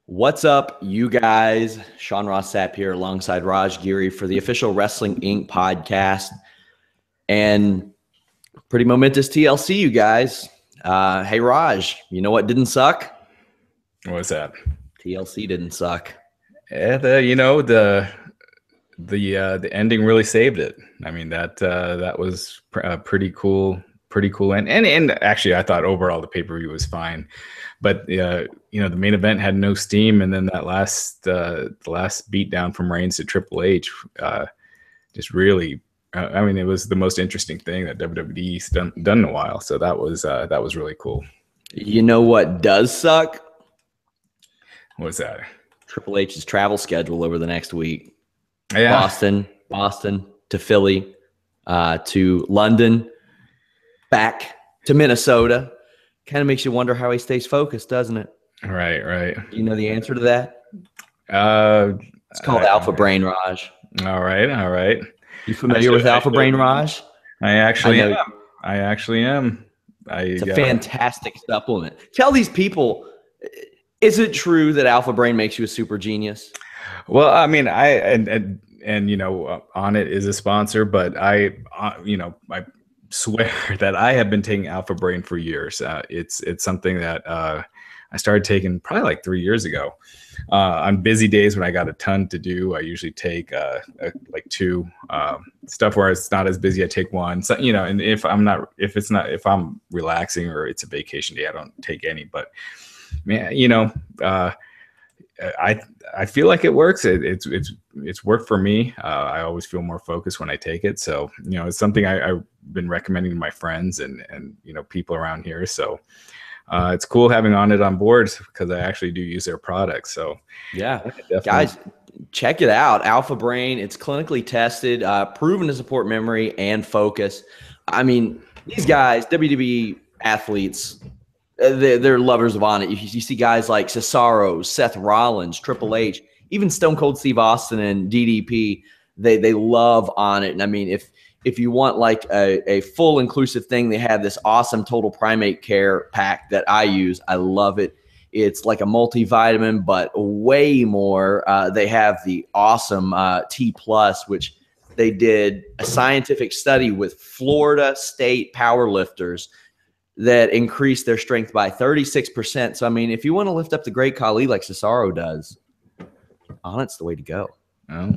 What's up, you guys? Sean Ross Sapp here alongside Raj Giri for the official Wrestling Inc. podcast. And pretty momentous TLC, you guys. Hey, Raj, you know what didn't suck? What's that? TLC didn't suck. Yeah, the ending really saved it. I mean that was pretty cool. And actually, I thought overall the pay-per-view was fine, but the main event had no steam, and then that the last beatdown from Reigns to Triple H just really. I mean, it was the most interesting thing that WWE's done in a while. So that was really cool. You know what does suck? What's that? Triple H's travel schedule over the next week. Yeah. Boston to Philly, to London, back to Minnesota. Kind of makes you wonder how he stays focused, doesn't it? Right. Do you know the answer to that? It's called Alpha Brain, Raj. All right. You familiar with Alpha Brain, Raj? I actually am. It's a fantastic supplement. Tell these people, is it true that Alpha Brain makes you a super genius? Well, I mean, and On It is a sponsor, but I swear that I have been taking Alpha Brain for years. It's something that I started taking probably like 3 years ago. On busy days when I got a ton to do, I usually take like two. Stuff where it's not as busy, I take one. So and if I'm relaxing or it's a vacation day, I don't take any. But man, I feel like it works. It's worked for me. I always feel more focused when I take it. So it's something I've been recommending to my friends and people around here. So it's cool having On It on board because I actually do use their products. So yeah, guys, check it out. Alpha Brain. It's clinically tested, proven to support memory and focus. I mean, these guys, WWE athletes. They're lovers of On It. You see guys like Cesaro, Seth Rollins, Triple H, even Stone Cold Steve Austin and DDP. They love On It. And I mean, if you want like a full inclusive thing, they have this awesome Total Primate Care pack that I use. I love it. It's like a multivitamin, but way more. They have the awesome T Plus, which they did a scientific study with Florida State powerlifters that increased their strength by 36%. So, I mean, if you want to lift up the great Khali like Cesaro does, On It's the way to go. Oh,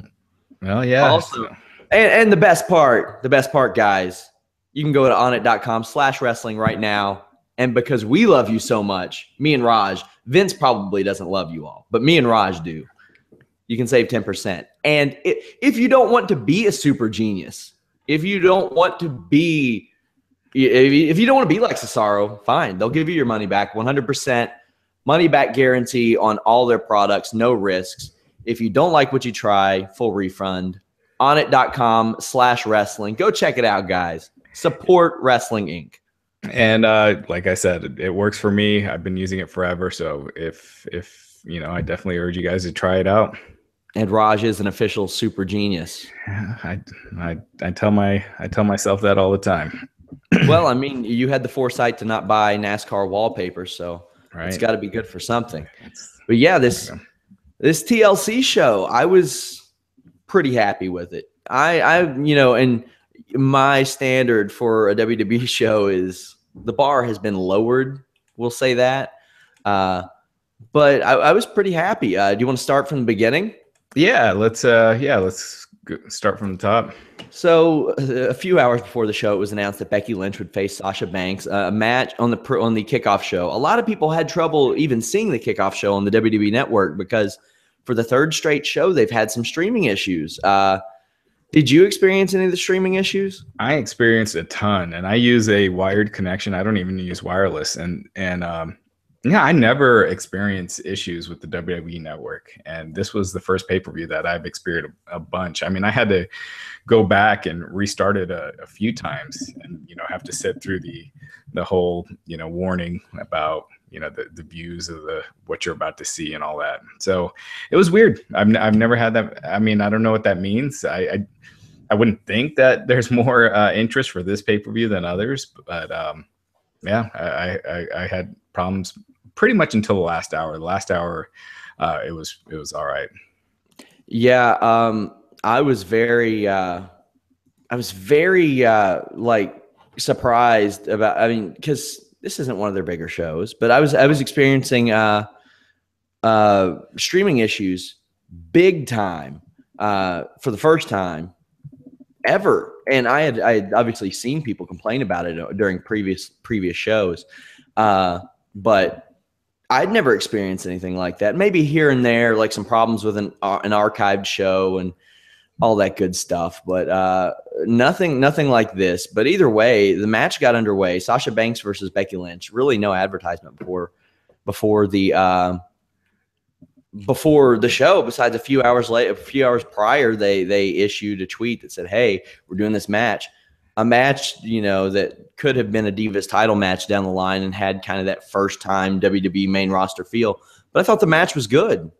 well, yeah. Also, and the best part, guys, you can go to onit.com/wrestling right now. And because we love you so much, me and Raj, Vince probably doesn't love you all, but me and Raj do. You can save 10%. And if you don't want to be a super genius, if you don't want to be like Cesaro, fine. They'll give you your money back, 100% money back guarantee on all their products, no risks. If you don't like what you try, full refund. Onit.com/wrestling. Go check it out, guys. Support Wrestling Inc. And like I said, it works for me. I've been using it forever. So if I definitely urge you guys to try it out. And Raj is an official super genius. I tell myself that all the time. Well, I mean, you had the foresight to not buy NASCAR wallpaper, so It's got to be good for something. But yeah, this TLC show, I was pretty happy with it. And my standard for a WWE show is the bar has been lowered. We'll say that. But I was pretty happy. Do you want to start from the beginning? Yeah, let's start from the top. So a few hours before the show, it was announced that Becky Lynch would face Sasha Banks, a match on the kickoff show. A lot of people had trouble even seeing the kickoff show on the WWE Network because for the third straight show, they've had some streaming issues. Did you experience any of the streaming issues? I experienced a ton, and I use a wired connection. I don't even use wireless, and I never experienced issues with the WWE Network, and this was the first pay-per-view that I've experienced a bunch. I mean, I had to go back and restart it a few times, and have to sit through the whole warning about the views of what you're about to see and all that. So it was weird. I've never had that. I mean, I don't know what that means. I wouldn't think that there's more interest for this pay-per-view than others, but I had problems pretty much until the last hour. The last hour, it was all right. Yeah, I was very like surprised about. I mean, because this isn't one of their bigger shows, but I was experiencing streaming issues big time for the first time ever, and I had obviously seen people complain about it during previous shows, but I'd never experienced anything like that. Maybe here and there, like some problems with an archived show and all that good stuff, but nothing like this. But either way, the match got underway. Sasha Banks versus Becky Lynch. Really, no advertisement before the show. Besides a few hours prior, they issued a tweet that said, "Hey, we're doing this match." A match, that could have been a Divas title match down the line and had kind of that first time WWE main roster feel. But I thought the match was good.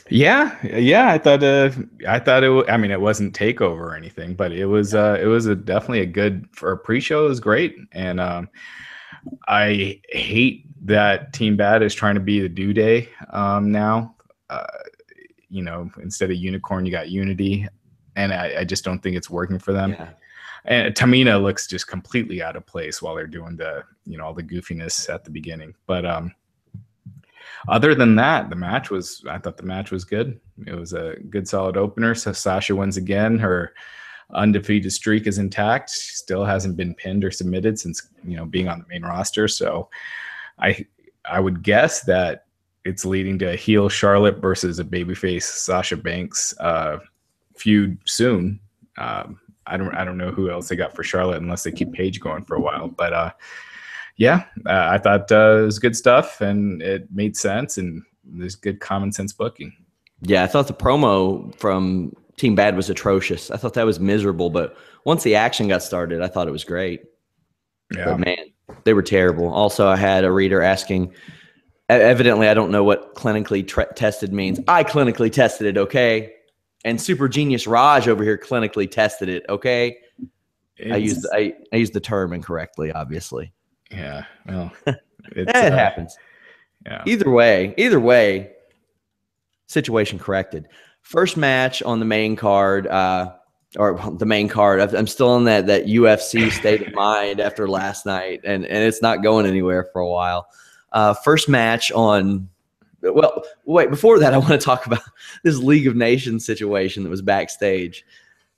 Yeah. I thought it. I mean, it wasn't takeover or anything, but it was definitely a good for a pre-show. It was great, and I hate that Team Bad is trying to be the New Day now. Instead of Unicorn, you got Unity, and I just don't think it's working for them. Yeah. And Tamina looks just completely out of place while they're doing the, all the goofiness at the beginning. But other than that, I thought the match was good. It was a good, solid opener. So Sasha wins again. Her undefeated streak is intact. She still hasn't been pinned or submitted since, being on the main roster. So I would guess that it's leading to a heel Charlotte versus a babyface Sasha Banks feud soon. I don't know who else they got for Charlotte unless they keep Paige going for a while. But I thought it was good stuff and it made sense and there's good common sense booking. Yeah, I thought the promo from Team Bad was atrocious. I thought that was miserable, but once the action got started, I thought it was great. Yeah. But man, they were terrible. Also, I had a reader asking, evidently I don't know what clinically tested means. I clinically tested it, okay? And Super Genius Raj over here clinically tested it. Okay, I used the term incorrectly, obviously. Yeah, well, it happens. Yeah. Either way, situation corrected. First match on the main card, I'm still in that UFC state of mind after last night, and it's not going anywhere for a while. First match on. Well, wait, before that, I want to talk about this League of Nations situation that was backstage.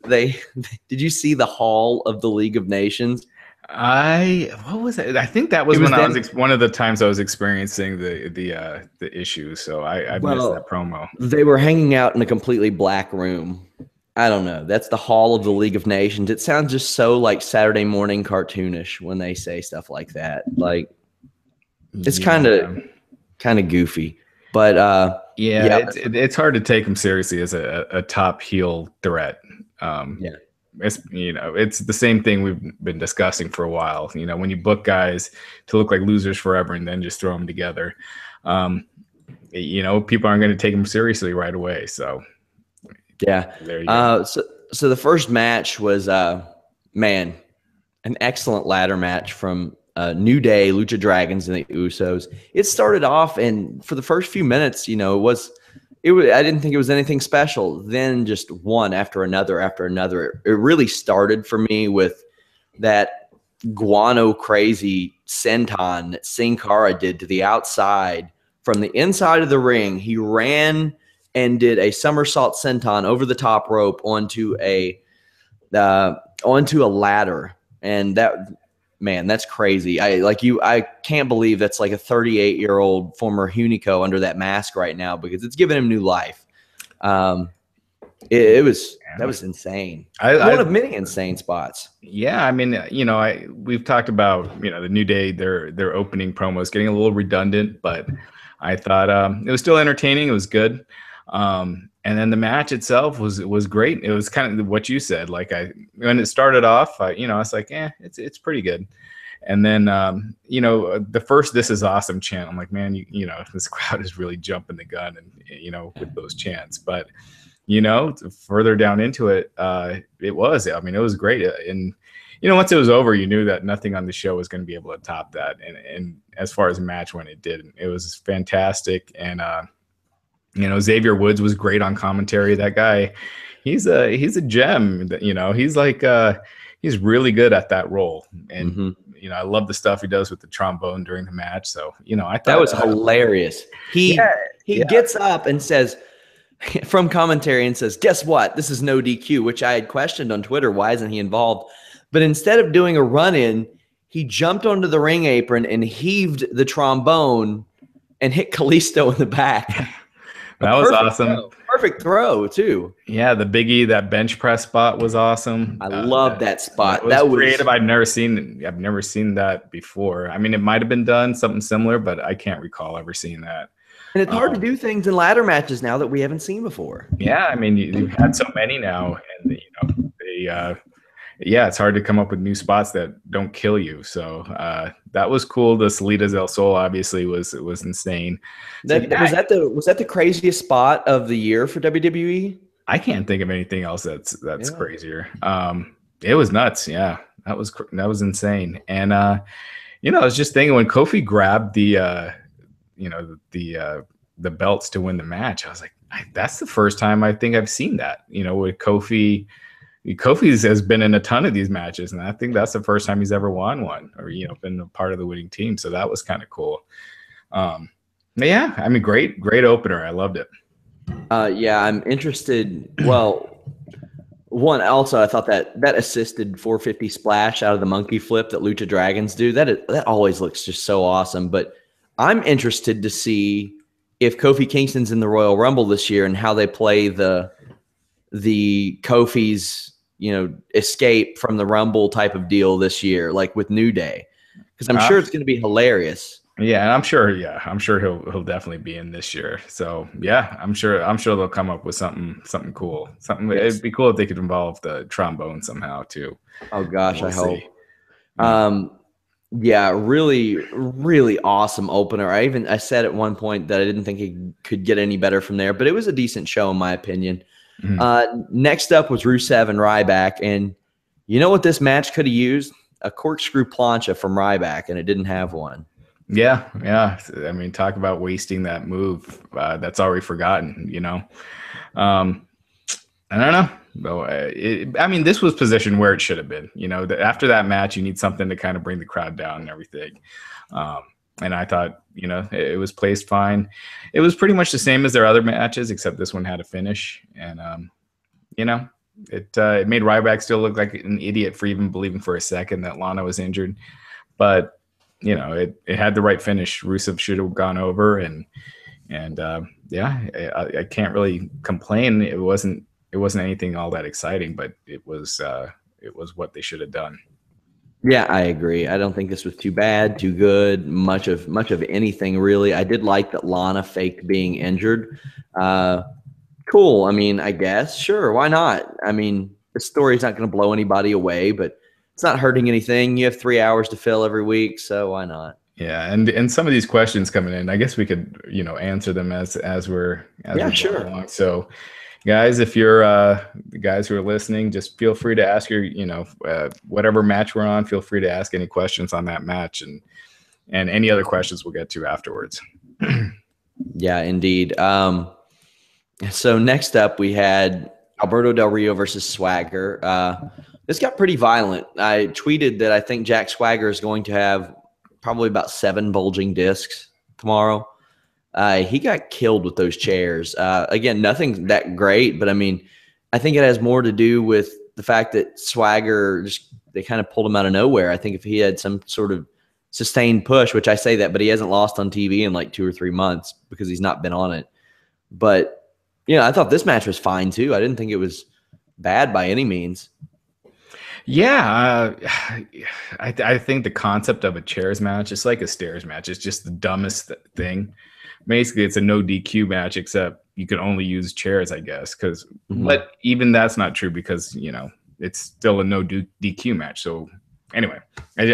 Did you see the Hall of the League of Nations? What was it? I think that was one of the times I was experiencing the issue. So I missed that promo. They were hanging out in a completely black room. I don't know. That's the Hall of the League of Nations. It sounds just so like Saturday morning cartoonish when they say stuff like that. Like it's kind of goofy. But it's hard to take him seriously as a top heel threat. It's the same thing we've been discussing for a while. When you book guys to look like losers forever and then just throw them together, people aren't going to take them seriously right away. So yeah, there you go. So the first match was an excellent ladder match from New Day, Lucha Dragons, and the Usos. It started off, and for the first few minutes, it was. I didn't think it was anything special. Then just one after another after another. It really started for me with that guano crazy senton that Sin Cara did to the outside from the inside of the ring. He ran and did a somersault senton over the top rope onto a ladder, and that's crazy. I can't believe that's like a 38-year-old former Hunico under that mask right now because it's given him new life. That was insane. One of many insane spots. Yeah, I mean, we've talked about the New Day, their opening promos getting a little redundant, but I thought it was still entertaining. It was good. And then the match itself was great. It was kind of what you said. Like when it started off, I was like, it's pretty good. And then, the first "This is awesome" chant, I'm like, man, this crowd is really jumping the gun and, with those chants. But, further down into it, it was great. And once it was over, you knew that nothing on the show was going to be able to top that. And as far as a match when it did, it was fantastic. And, Xavier Woods was great on commentary. That guy, he's a gem. He's like, he's really good at that role. And, I love the stuff he does with the trombone during the match. So, I thought that was hilarious. He gets up and says, from commentary, and says, guess what? This is no DQ, which I had questioned on Twitter. Why isn't he involved? But instead of doing a run-in, he jumped onto the ring apron and heaved the trombone and hit Kalisto in the back. That was awesome. Perfect throw, too. Yeah, the Biggie, that bench press spot was awesome. I love that spot. That was creative. I've never seen that before. I mean, it might have been done, something similar, but I can't recall ever seeing that. And it's hard to do things in ladder matches now that we haven't seen before. Yeah, I mean, you've had so many now, and it's hard to come up with new spots that don't kill you. So that was cool. The Salidas del Sol obviously was insane. Was that the craziest spot of the year for WWE? I can't think of anything else that's crazier. It was nuts. Yeah, that was insane. And I was just thinking when Kofi grabbed the belts to win the match, I was like, that's the first time I think I've seen that. With Kofi. Kofi's has been in a ton of these matches, and I think that's the first time he's ever won one or, been a part of the winning team. So that was kind of cool. Yeah, I mean, great opener. I loved it. Yeah, I'm interested. Well, one, also, I thought that assisted 450 splash out of the monkey flip that Lucha Dragons do, that always looks just so awesome. But I'm interested to see if Kofi Kingston's in the Royal Rumble this year and how they play the Kofi's, escape from the Rumble type of deal this year, like with New Day, because I'm sure it's going to be hilarious. Yeah, and I'm sure he'll definitely be in this year. So yeah, I'm sure they'll come up with something cool. It'd be cool if they could involve the trombone somehow too. Oh gosh, I hope. Yeah, really, really awesome opener. I said at one point that I didn't think it could get any better from there, but it was a decent show in my opinion. Next up was Rusev and Ryback, and you know what this match could have used? A corkscrew plancha from Ryback, and it didn't have one. Yeah. I mean, talk about wasting that move. That's already forgotten. I don't know. I mean, this was positioned where it should have been. After that match, you need something to kind of bring the crowd down and everything. And I thought, it was placed fine. It was pretty much the same as their other matches, except this one had a finish. And, it made Ryback still look like an idiot for even believing for a second that Lana was injured. But, it had the right finish. Rusev should have gone over. I can't really complain. It wasn't anything all that exciting, but it was what they should have done. Yeah, I agree. I don't think this was too bad, too good, much of anything really. I did like that Lana faked being injured. Cool. I mean, I guess, sure, why not? I mean, the story's not going to blow anybody away, but it's not hurting anything. You have 3 hours to fill every week, so why not? Yeah, and some of these questions coming in, I guess we could answer them as we're sure. Along. So. Guys, if you're the guys who are listening, just feel free to ask your, whatever match we're on, feel free to ask any questions on that match and any other questions we'll get to afterwards. Yeah, indeed. So next up we had Alberto Del Rio versus Swagger. This got pretty violent. I tweeted that I think Jack Swagger is going to have probably about 7 bulging discs tomorrow. He got killed with those chairs. Again, nothing that great, but I mean, I think it has more to do with the fact that Swagger they kind of pulled him out of nowhere. I think if he had some sort of sustained push, which I say that, but he hasn't lost on TV in like 2 or 3 months because he's not been on it. But I thought this match was fine too. I didn't think it was bad by any means. Yeah, I think the concept of a chairs match, it's like a stairs match. It's just the dumbest thing. Basically, it's a no DQ match, except you can only use chairs, I guess. But even that's not true because it's still a no DQ match. So anyway,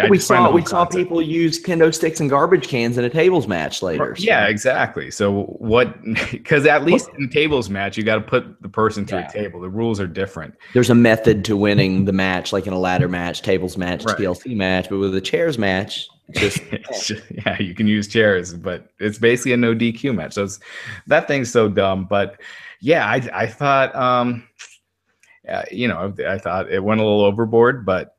we saw people use kendo sticks and garbage cans in a tables match later. So. Yeah, exactly. So what? Because at least in tables match, you got to put the person through a table. The rules are different. There's a method to winning the match, like in a ladder match, tables match, TLC match. But with a chairs match, yeah, you can use chairs, but it's basically a no DQ match. So that thing's so dumb. But yeah, I thought, I thought it went a little overboard, but.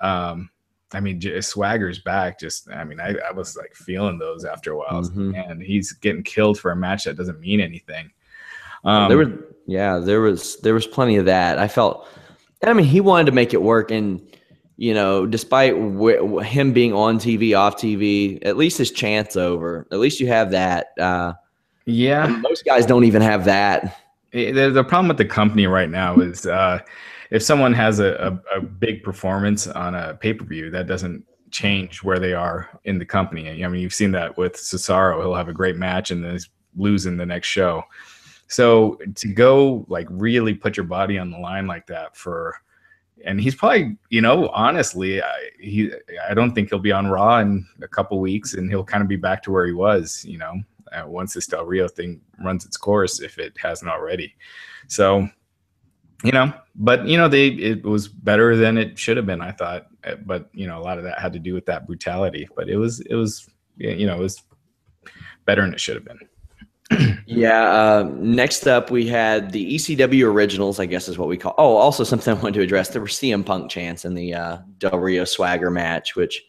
I mean, Swagger's back. I was like feeling those after a while, and he's getting killed for a match that doesn't mean anything. There was plenty of that. I felt, he wanted to make it work, and despite him being on TV, off TV, at least his chant's over. At least you have that. Most guys don't even have that. The problem with the company right now is. If someone has a big performance on a pay-per-view, that doesn't change where they are in the company. I mean, you've seen that with Cesaro. He'll have a great match and then he's losing the next show. So to go like really put your body on the line like that and he's probably, honestly, I don't think he'll be on Raw in a couple weeks and he'll kind of be back to where he was, once this Del Rio thing runs its course, if it hasn't already. So, it was better than it should have been, I thought. But, a lot of that had to do with that brutality. But it was better than it should have been. Next up, we had the ECW Originals, I guess is what we call. Oh, also something I wanted to address. There were CM Punk chants in the Del Rio Swagger match, which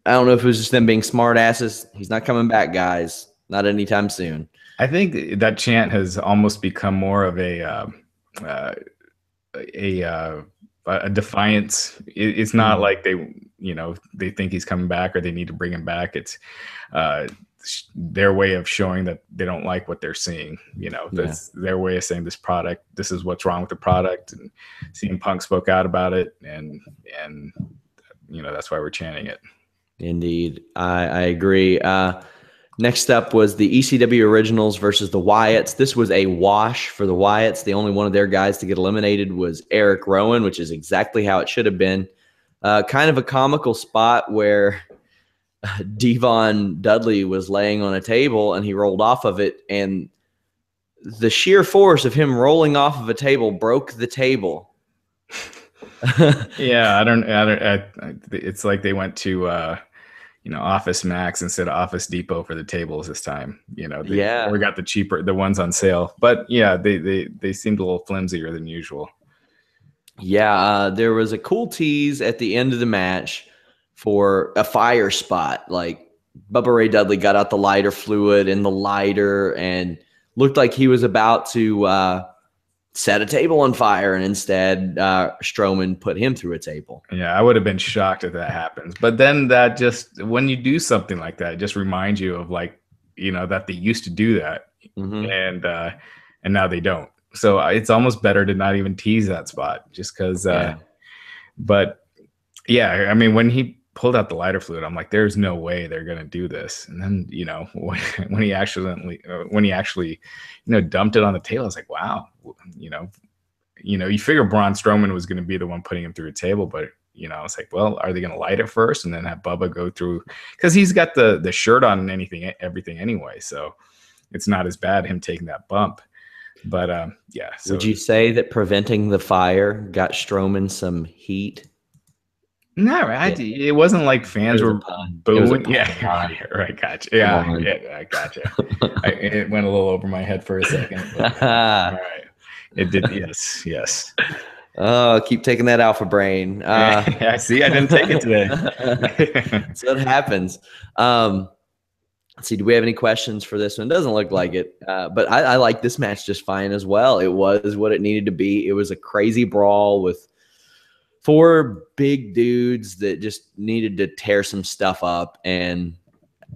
I don't know if it was just them being smart asses. He's not coming back, guys. Not anytime soon. I think that chant has almost become more of a defiance. It's not like they think he's coming back or they need to bring him back. It's their way of showing that they don't like what they're seeing. That's their way of saying this is what's wrong with the product. And CM Punk spoke out about it, and that's why we're chanting it. Indeed, I agree. Next up was the ECW Originals versus the Wyatts. This was a wash for the Wyatts. The only one of their guys to get eliminated was Eric Rowan, which is exactly how it should have been. Kind of a comical spot where Devon Dudley was laying on a table and he rolled off of it, and the sheer force of him rolling off of a table broke the table. It's like they went to Office Max instead of Office Depot for the tables this time. We got the ones on sale, but they seemed a little flimsier than usual. There was a cool tease at the end of the match for a fire spot. Like Bubba Ray Dudley got out the lighter fluid in the lighter and looked like he was about to set a table on fire, and instead Strowman put him through a table. Yeah, I would have been shocked if that happens. But then that just, when you do something like that, it just reminds you of that they used to do that, and now they don't. So it's almost better to not even tease that spot, just because. But yeah, I mean, when he pulled out the lighter fluid, I'm like, there's no way they're gonna do this. And then when he actually dumped it on the table, I was like, wow. You figure Braun Strowman was going to be the one putting him through a table, but I was like, well, are they going to light it first and then have Bubba go through? Because he's got the shirt on and everything anyway, so it's not as bad him taking that bump. But So would you say that preventing the fire got Strowman some heat? No, it wasn't like fans were booing. Right, gotcha. I gotcha. It went a little over my head for a second. But, all right. It did, yes. Oh, keep taking that alpha brain. Yeah, see, I didn't take it today. So it happens. Let's see, do we have any questions for this one? Doesn't look like it, but I like this match just fine as well. It was what it needed to be. It was a crazy brawl with 4 big dudes that just needed to tear some stuff up, and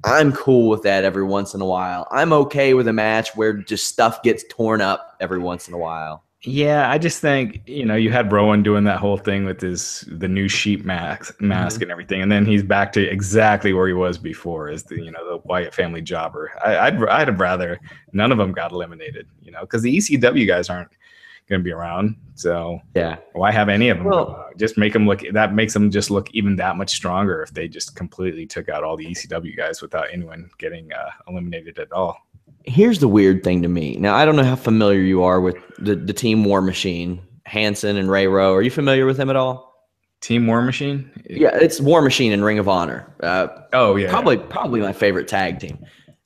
I'm cool with that every once in a while. I'm okay with a match where just stuff gets torn up every once in a while. Yeah, I just think, you had Rowan doing that whole thing with the new sheep mask and everything, and then he's back to exactly where he was before, as the Wyatt family jobber. I'd have rather none of them got eliminated, because the ECW guys aren't going to be around. So yeah, why have any of them? Well, just make them look. That makes them just look even that much stronger if they just completely took out all the ECW guys without anyone getting eliminated at all. here's the weird thing to me. Now, I don't know how familiar you are with the Team War Machine, Hanson and Ray Rowe. Are you familiar with them at all? Team War Machine? Yeah, it's War Machine and Ring of Honor. Oh yeah, probably my favorite tag team.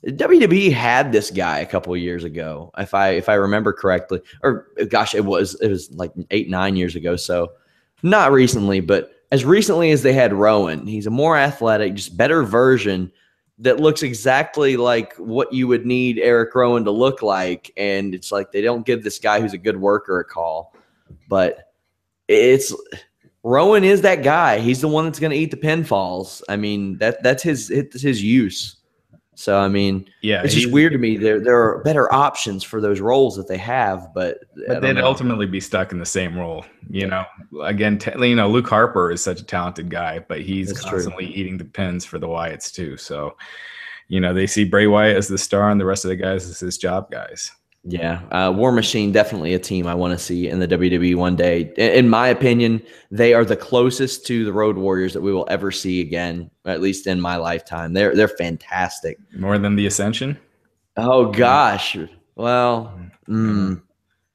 WWE had this guy a couple of years ago, if I remember correctly, or gosh, it was like 8-9 years ago. So not recently, but as recently as they had Rowan. He's a more athletic, just better version that looks exactly like what you would need Eric Rowan to look like. And it's like they don't give this guy who's a good worker a call, but it's Rowan is that guy. He's the one that's going to eat the pinfalls. I mean, that's his use. So, I mean, yeah, it's just weird to me. There are better options for those roles that they have, but they'd ultimately be stuck in the same role. You know, again, Luke Harper is such a talented guy, but he's constantly eating the pins for the Wyatts too. So, they see Bray Wyatt as the star and the rest of the guys as his job guys. Yeah, War Machine, definitely a team I want to see in the WWE one day. In my opinion, they are the closest to the Road Warriors that we will ever see again, at least in my lifetime. They're fantastic. More than the Ascension? Oh gosh, well,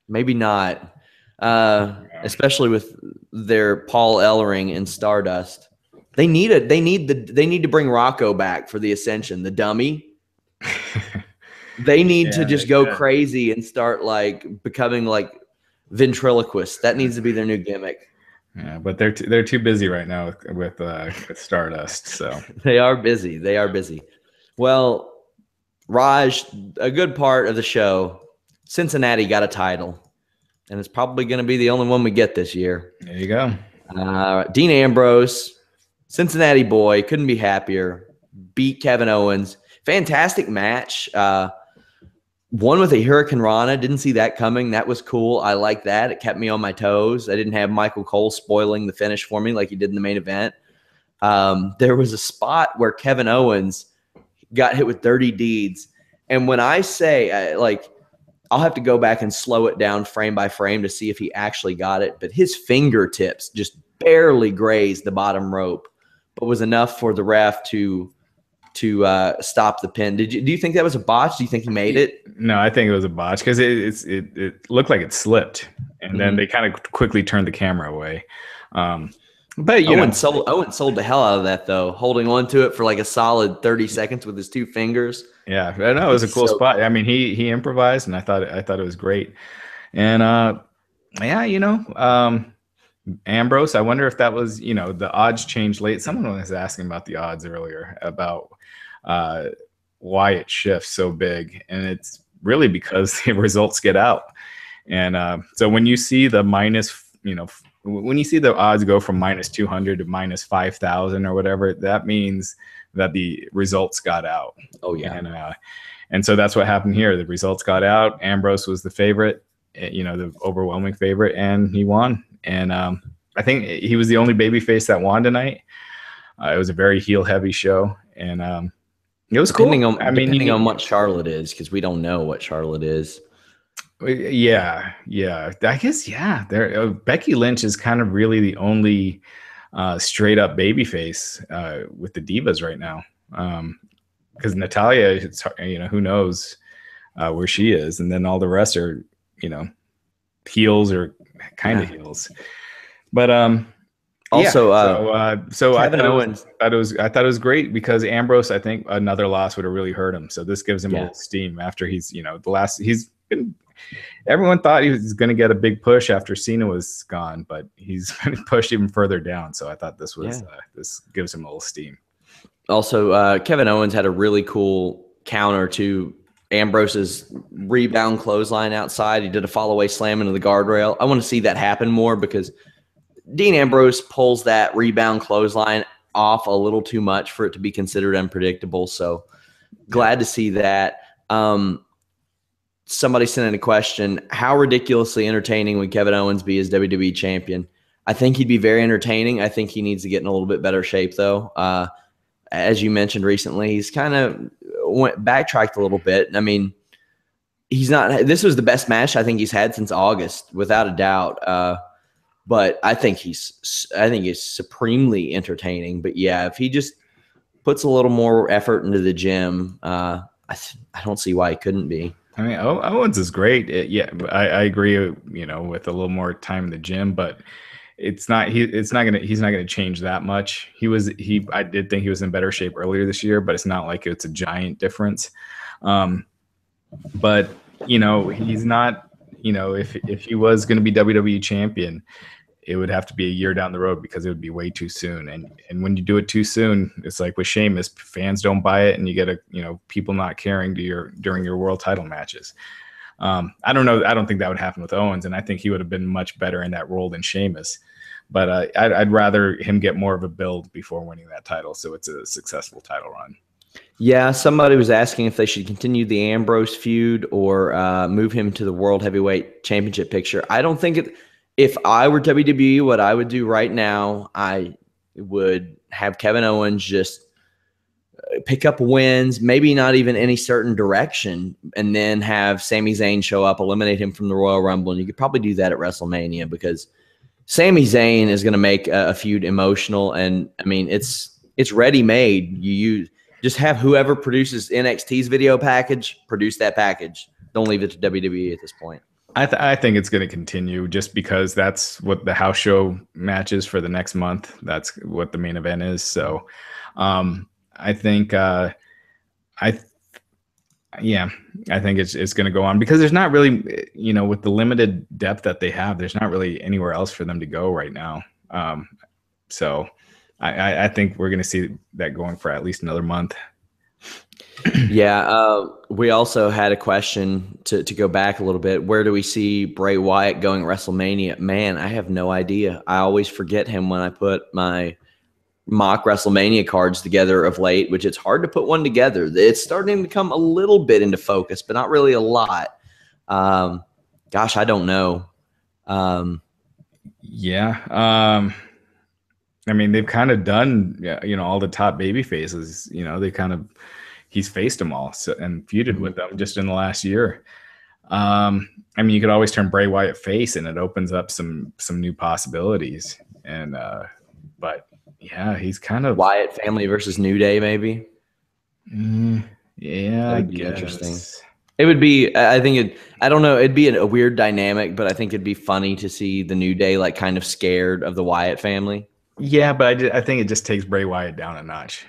maybe not. Especially with their Paul Ellering and Stardust. They need to bring Rocco back for the Ascension, the dummy. They need to just go crazy and start like becoming like ventriloquists. That needs to be their new gimmick. Yeah, but they're too busy right now with Stardust. So they are busy. They are busy. Well, Raj, a good part of the show, Cincinnati got a title, and it's probably going to be the only one we get this year. There you go. Dean Ambrose, Cincinnati boy, couldn't be happier. Beat Kevin Owens. Fantastic match. One with a Hurricane Rana. Didn't see that coming. That was cool. I like that. It kept me on my toes. I didn't have Michael Cole spoiling the finish for me like he did in the main event. There was a spot where Kevin Owens got hit with dirty deeds. And when I say, I'll have to go back and slow it down frame by frame to see if he actually got it. But his fingertips just barely grazed the bottom rope, but was enough for the ref to stop the pin. Do you think that was a botch? Do you think he made it? No, I think it was a botch because it looked like it slipped, and then they kind of quickly turned the camera away. But Owen sold the hell out of that though, holding on to it for like a solid 30 seconds with his two fingers. Yeah, I know it was a cool spot. I mean, he improvised, and I thought it was great. And Ambrose, I wonder if that was, the odds changed late. Someone was asking about the odds earlier about why it shifts so big. And it's really because the results get out. And so when you see the when you see the odds go from -200 to -5,000 or whatever, that means that the results got out. Oh, yeah. And so that's what happened here. The results got out. Ambrose was the favorite, the overwhelming favorite, and he won. And I think he was the only babyface that won tonight. It was a very heel-heavy show, and it was depending cool. Depending on what Charlotte is, because we don't know what Charlotte is. Yeah. I guess Becky Lynch is kind of really the only straight-up babyface with the Divas right now. Because Natalya, who knows where she is, and then all the rest are, heels or kind of heels. But also, I thought it was great because Ambrose, I think another loss would have really hurt him. So this gives him a little steam after everyone thought he was going to get a big push after Cena was gone, but he's been pushed even further down. So I thought this was this gives him a little steam. Also, Kevin Owens had a really cool counter to Ambrose's rebound clothesline outside. He did a follow-away slam into the guardrail. I want to see that happen more because Dean Ambrose pulls that rebound clothesline off a little too much for it to be considered unpredictable. So glad to see that. Somebody sent in a question, how ridiculously entertaining would Kevin Owens be as WWE champion? I think he'd be very entertaining. I think he needs to get in a little bit better shape, though. As you mentioned recently, he's kind of backtracked a little bit. I mean, he's not. This was the best match I think he's had since August, without a doubt. But I think he's supremely entertaining. But yeah, if he just puts a little more effort into the gym, I don't see why he couldn't be. I mean, Owens is great. I agree. You know, with a little more time in the gym, but he's not gonna change that much. I did think he was in better shape earlier this year, but it's not like it's a giant difference. But you know, he's not. You know, if he was going to be WWE champion, it would have to be a year down the road because it would be way too soon. And when you do it too soon, it's like with Sheamus, fans don't buy it, and you get people not caring during your world title matches. I don't know. I don't think that would happen with Owens, and I think he would have been much better in that role than Sheamus. But I'd rather him get more of a build before winning that title, so it's a successful title run. Yeah, somebody was asking if they should continue the Ambrose feud or move him to the World Heavyweight Championship picture. I don't think it. If I were WWE, what I would do right now, I would have Kevin Owens just pick up wins, maybe not even any certain direction, and then have Sami Zayn show up, eliminate him from the Royal Rumble. And you could probably do that at WrestleMania because Sami Zayn is going to make a feud emotional. And I mean, it's ready-made. Just have whoever produces NXT's video package produce that package. Don't leave it to WWE at this point. I think it's going to continue just because that's what the house show matches for the next month. That's what the main event is. So I think I think it's going to go on because there's not really, with the limited depth that they have, there's not really anywhere else for them to go right now. So I think we're going to see that going for at least another month. Yeah, we also had a question to go back a little bit. Where do we see Bray Wyatt going at WrestleMania? Man, I have no idea. I always forget him when I put my mock WrestleMania cards together of late, which it's hard to put one together. It's starting to come a little bit into focus, but not really a lot. Gosh, I don't know. I mean, they've kind of done, all the top baby faces. He's faced them all and feuded with them just in the last year. I mean, you could always turn Bray Wyatt face, and it opens up some new possibilities. And but yeah, he's kind of Wyatt family versus New Day, maybe. Yeah, that'd be interesting. It would be. I think I don't know. It'd be a weird dynamic, but I think it'd be funny to see the New Day like kind of scared of the Wyatt family. Yeah, but I think it just takes Bray Wyatt down a notch.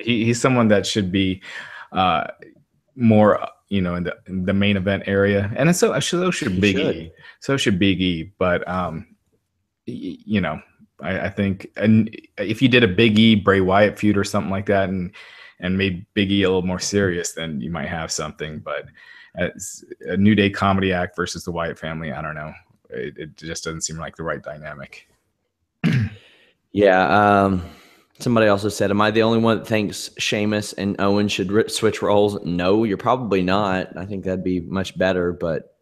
He's someone that should be more in the main event area, and so should Big E. So should Big E. But I think, and if you did a Big E Bray Wyatt feud or something like that, and made Big E a little more serious, then you might have something. But as a New Day comedy act versus the Wyatt family, I don't know. It just doesn't seem like the right dynamic. Yeah. Somebody also said, am I the only one that thinks Sheamus and Owens should switch roles? No, you're probably not. I think that'd be much better, but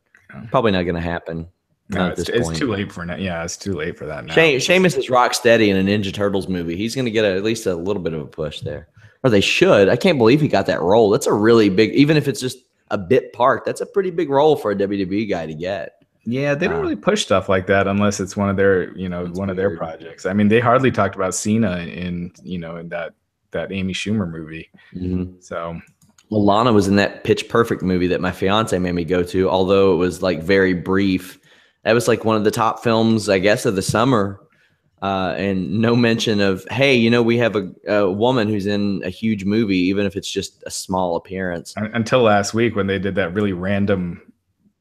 probably not going to happen. No, it's too late for that. Yeah, it's too late for that now. Sheamus is rock steady in a Ninja Turtles movie. He's going to get at least a little bit of a push there. Or they should. I can't believe he got that role. That's a really big, even if it's just a bit part, that's a pretty big role for a WWE guy to get. Yeah, they don't really push stuff like that unless it's one of their, one of their projects. I mean, they hardly talked about Cena in that Amy Schumer movie. Mm-hmm. So, well, Lana was in that Pitch Perfect movie that my fiance made me go to, although it was like very brief. That was like one of the top films, I guess, of the summer. And no mention of, hey, we have a woman who's in a huge movie, even if it's just a small appearance. Until last week when they did that really random,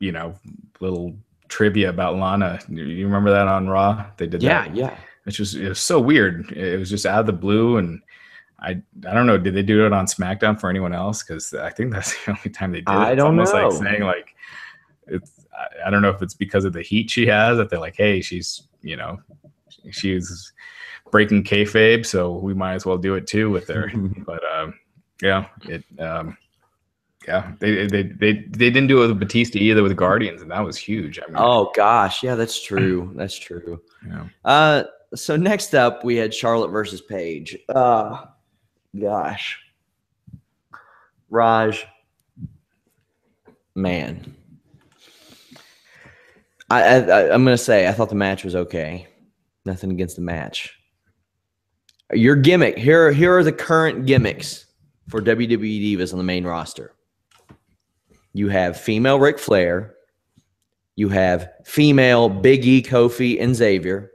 little trivia about Lana. You remember that on Raw? They did that. Yeah. It was so weird. It was just out of the blue, and I don't know. Did they do it on SmackDown for anyone else? Because I think that's the only time they did it. I don't know. It's almost like saying like it's. I don't know if it's because of the heat she has that they're like, hey, she's breaking kayfabe, so we might as well do it too with her. But they didn't do it with Batista either with Guardians, and that was huge. I mean, oh gosh, yeah, that's true. That's true. Yeah. So next up we had Charlotte versus Paige. Gosh, Raj, man. I'm gonna say I thought the match was okay. Nothing against the match. Your gimmick here are the current gimmicks for WWE Divas on the main roster. You have female Ric Flair, you have female Big E, Kofi, and Xavier,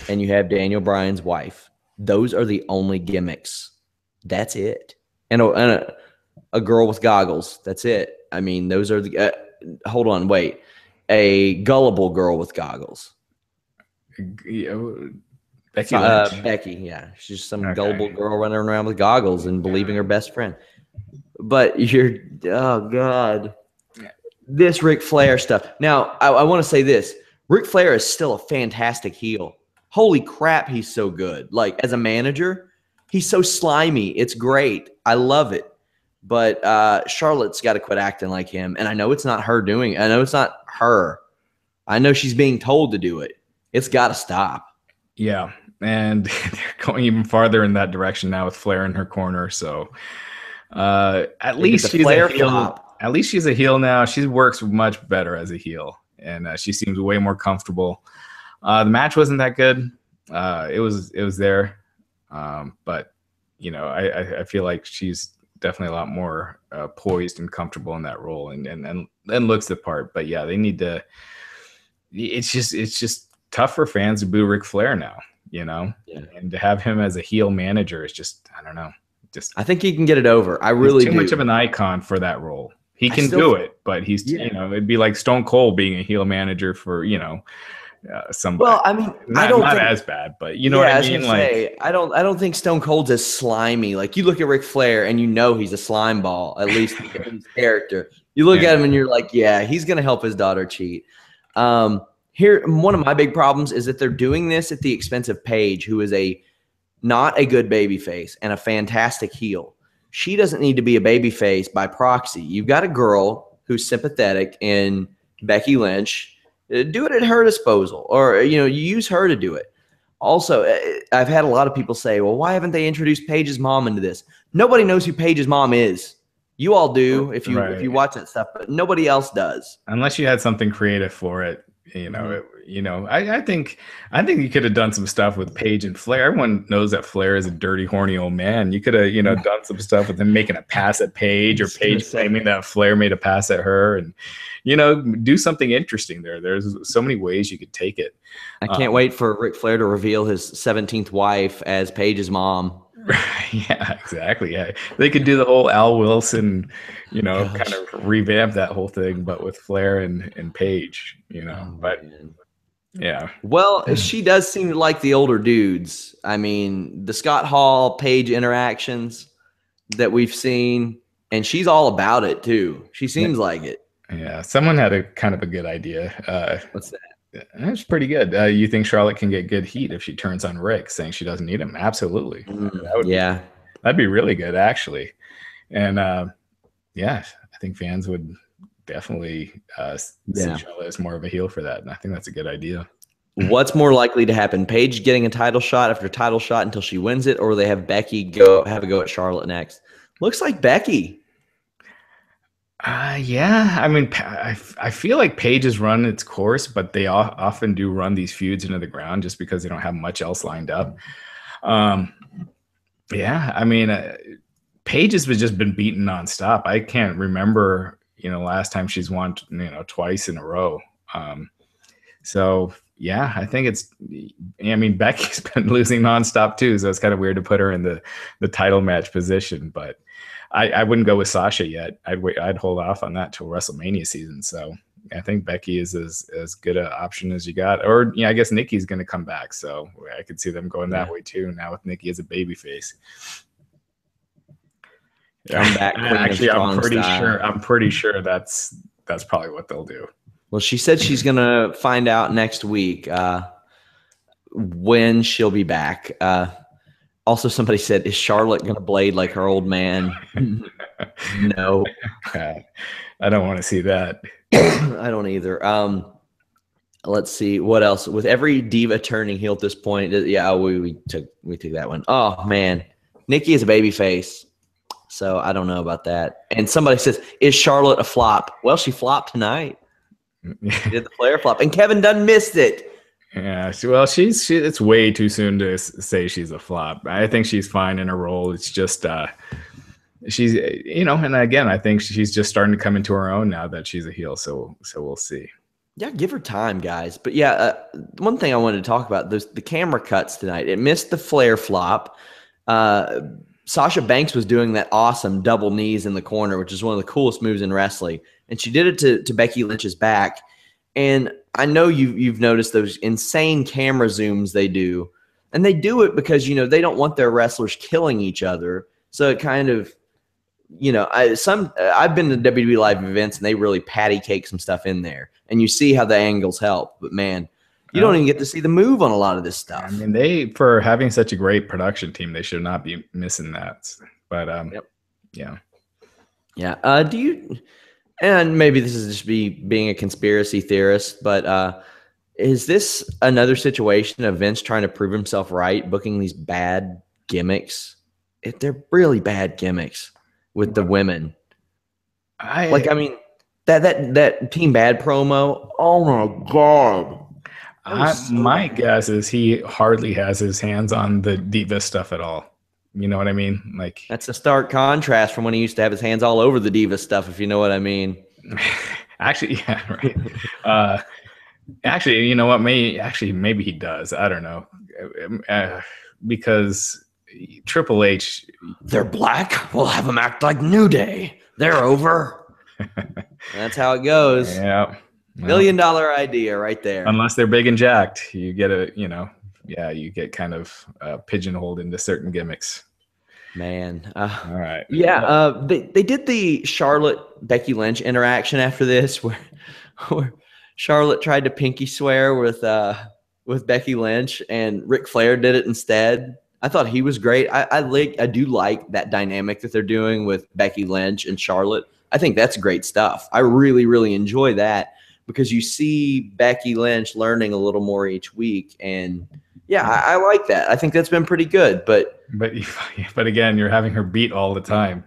and you have Daniel Bryan's wife. Those are the only gimmicks. That's it. And a girl with goggles. That's it. I mean, those are the. Hold on, wait. A gullible girl with goggles. Becky Lynch. Becky, yeah. She's just some gullible girl running around with goggles and believing her best friend. But oh, God. This Ric Flair stuff. Now, I want to say this. Ric Flair is still a fantastic heel. Holy crap, he's so good. Like, as a manager, he's so slimy. It's great. I love it. But Charlotte's got to quit acting like him. And I know it's not her doing it. I know it's not her. I know she's being told to do it. It's got to stop. Yeah. And they're going even farther in that direction now with Flair in her corner. So at least she's a heel. At least she's a heel now. She works much better as a heel. And she seems way more comfortable. The match wasn't that good. It was there. But, you know, I feel like she's definitely a lot more poised and comfortable in that role and looks the part. But yeah, they need to. It's just tough for fans to boo Ric Flair now, you know, and to have him as a heel manager is just, I don't know. I think he can get it over. I really do. Too much of an icon for that role. He can do it, but he's you know, it'd be like Stone Cold being a heel manager for, you know, somebody. Well, I mean, not as bad, but you know what I mean. I don't think Stone Cold's as slimy. Like, you look at Ric Flair and you know he's a slime ball, at least in his character. You look at him and you're like, yeah, he's gonna help his daughter cheat. Here, one of my big problems is that they're doing this at the expense of Paige, who is not a good babyface and a fantastic heel. She doesn't need to be a babyface by proxy. You've got a girl who's sympathetic in Becky Lynch. Do it at her disposal, or, you know, you use her to do it. Also, I've had a lot of people say, well, why haven't they introduced Paige's mom into this? Nobody knows who Paige's mom is. You all do if you watch that stuff, but nobody else does. Unless you had something creative for it. You know, I think you could have done some stuff with Paige and Flair. Everyone knows that Flair is a dirty, horny old man. You could have, you know, done some stuff with him making a pass at Paige, or Paige claiming that Flair made a pass at her, and, you know, do something interesting there. There's so many ways you could take it. I can't wait for Ric Flair to reveal his 17th wife as Paige's mom. Yeah, exactly. Yeah, they could do the whole Al Wilson, you know, kind of revamp that whole thing, but with Flair and Paige, you know. But yeah, well, she does seem to like the older dudes. I mean, the Scott Hall Paige interactions that we've seen, and she's all about it too. She seems like it. Yeah, someone had a kind of a good idea. What's that? That's pretty good. You think Charlotte can get good heat if she turns on Rick, saying she doesn't need him? Absolutely. That'd be really good, actually. And yeah, I think fans would definitely see Charlotte as more of a heel for that. And I think that's a good idea. What's more likely to happen? Paige getting a title shot after title shot until she wins it, or they have Becky have a go at Charlotte next? Looks like Becky. Yeah, I mean, I feel like Paige has run its course, but they often do run these feuds into the ground just because they don't have much else lined up. Yeah, I mean, Paige has just been beaten nonstop. I can't remember, you know, last time she's won, you know, twice in a row. So yeah, I think I mean, Becky's been losing nonstop too, so it's kind of weird to put her in the title match position, but I wouldn't go with Sasha yet. I'd hold off on that till WrestleMania season. So I think Becky is as good an option as you got. Or, yeah, I guess Nikki's going to come back. So I could see them going that way too. Now with Nikki as a babyface. Come back. Actually, I'm pretty sure that's probably what they'll do. Well, she said she's going to find out next week when she'll be back. Also, somebody said, is Charlotte going to blade like her old man? No. I don't want to see that. I don't either. Let's see. What else? With every diva turning heel at this point, yeah, we took that one. Oh, man. Nikki is a babyface. So I don't know about that. And somebody says, is Charlotte a flop? Well, she flopped tonight. She did the Flair flop. And Kevin Dunn missed it. Yeah, well, it's way too soon to say she's a flop. I think she's fine in her role. It's just she's, and again, I think she's just starting to come into her own now that she's a heel. So we'll see. Yeah, give her time, guys. But yeah, one thing I wanted to talk about, the camera cuts tonight. It missed the Flair flop. Sasha Banks was doing that awesome double knees in the corner, which is one of the coolest moves in wrestling. And she did it to Becky Lynch's back. And I know you've noticed those insane camera zooms they do. And they do it because, they don't want their wrestlers killing each other. So it kind of, I've been to WWE live events and they really patty cake some stuff in there. And you see how the angles help. But, man, you don't even get to see the move on a lot of this stuff. I mean, for having such a great production team, they should not be missing that. But, yeah. Yeah. Do you – and maybe this is just being a conspiracy theorist, but is this another situation of Vince trying to prove himself right, booking these bad gimmicks? They're really bad gimmicks with the women. That Team Bad promo, oh my God. My guess is he hardly has his hands on the Diva stuff at all. You know what I mean? Like, that's a stark contrast from when he used to have his hands all over the Diva stuff, if you know what I mean. Actually, yeah, right. Actually, you know what? Maybe he does. I don't know. Because Triple H, they're black. We'll have them act like New Day. They're over. That's how it goes. Yeah. $1 million idea right there. Unless they're big and jacked, you get you get kind of pigeonholed into certain gimmicks. Man. All right. Yeah. They did the Charlotte Becky Lynch interaction after this where Charlotte tried to pinky swear with Becky Lynch and Ric Flair did it instead. I thought he was great. I do like that dynamic that they're doing with Becky Lynch and Charlotte. I think that's great stuff. I really, really enjoy that because you see Becky Lynch learning a little more each week. And yeah, I like that. I think that's been pretty good. But again, you're having her beat all the time.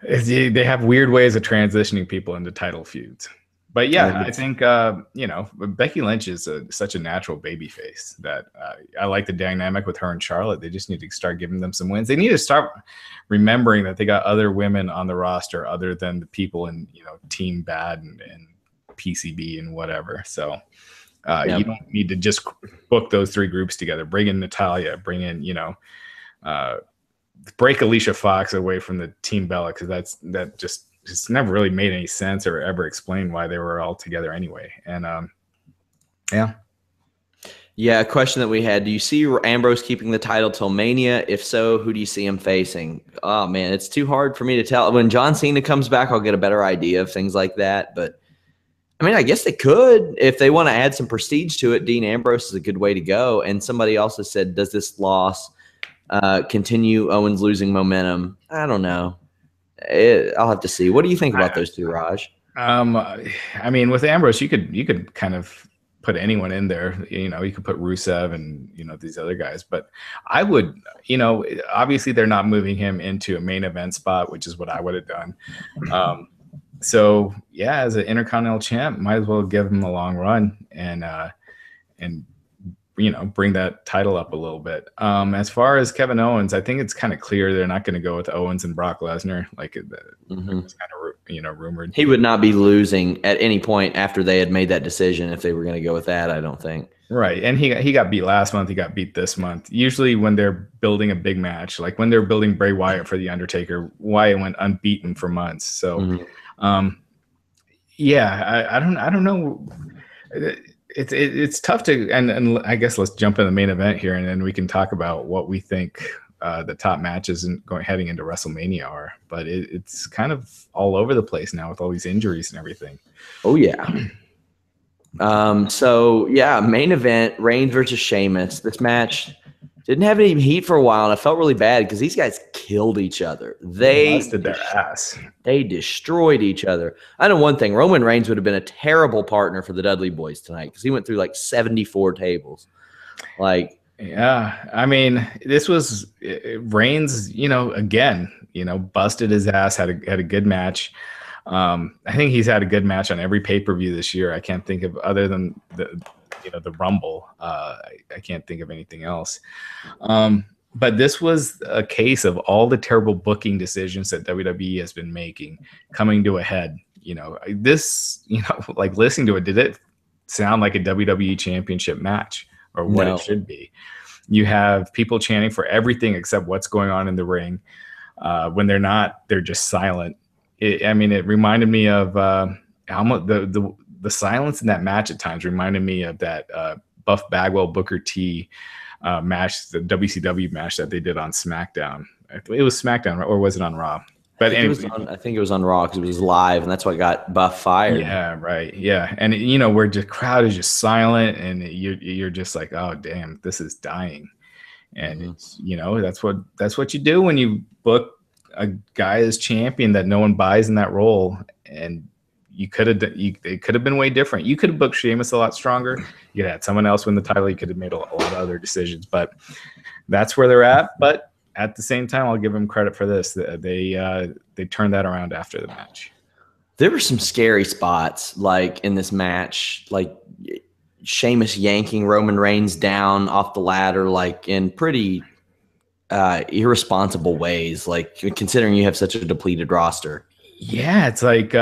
They have weird ways of transitioning people into title feuds. But yeah, I think Becky Lynch is such a natural baby face that I like the dynamic with her and Charlotte. They just need to start giving them some wins. They need to start remembering that they got other women on the roster other than the people in Team Bad and PCB and whatever. So you don't need to just book those three groups together. Bring in Natalia. Bring in break Alicia Fox away from the Team Bella because that just. It's never really made any sense or ever explained why they were all together anyway. And a question that we had: do you see Ambrose keeping the title till Mania? If so, who do you see him facing? Oh man, it's too hard for me to tell. When John Cena comes back, I'll get a better idea of things like that. But I mean, I guess they could if they want to add some prestige to it. Dean Ambrose is a good way to go. And somebody also said, does this loss continue Owens losing momentum? I don't know. I'll have to see. What do you think about those two, Raj? I mean, with Ambrose, you could kind of put anyone in there. You could put Rusev and these other guys. But I would, obviously they're not moving him into a main event spot, which is what I would have done. So yeah, as an Intercontinental champ, might as well give him a long run and bring that title up a little bit. As far as Kevin Owens, I think it's kind of clear they're not going to go with Owens and Brock Lesnar. Like it's kind of rumored. He would not be losing at any point after they had made that decision if they were going to go with that, I don't think. Right. And he got beat last month. He got beat this month. Usually when they're building a big match, like when they're building Bray Wyatt for The Undertaker, Wyatt went unbeaten for months. So, I don't know. It's tough to, and I guess let's jump in the main event here, and then we can talk about what we think the top matches heading into WrestleMania are. But it's kind of all over the place now with all these injuries and everything. Oh yeah. Main event: Reigns versus Sheamus. This match didn't have any heat for a while, and I felt really bad because these guys killed each other. They busted their ass. They destroyed each other. I know one thing: Roman Reigns would have been a terrible partner for the Dudley Boys tonight because he went through like 74 tables. Like, Yeah, I mean, this was Reigns, again, busted his ass, had a good match. I think he's had a good match on every pay-per-view this year. I can't think of, other than the Rumble. I can't think of anything else. But this was a case of all the terrible booking decisions that WWE has been making coming to a head. This, like listening to it, did it sound like a WWE Championship match or what it should be? You have people chanting for everything except what's going on in the ring. When they're not, they're just silent. It reminded me of how much the silence in that match at times reminded me of that Buff Bagwell Booker T match, the WCW match that they did on SmackDown. It was SmackDown, or was it on Raw? But anyway, I think it was on Raw because it was live, and that's what got Buff fired. Yeah, right. Yeah, and where the crowd is just silent, and you're just like, oh damn, this is dying. And it's that's what you do when you book a guy as champion that no one buys in that role. And it could have been way different. You could have booked Sheamus a lot stronger. You could have had someone else win the title. You could have made a lot of other decisions, but that's where they're at. But at the same time, I'll give them credit for this. They turned that around after the match. There were some scary spots, like in this match, like Sheamus yanking Roman Reigns down off the ladder, like in pretty irresponsible ways, like considering you have such a depleted roster. Yeah, it's like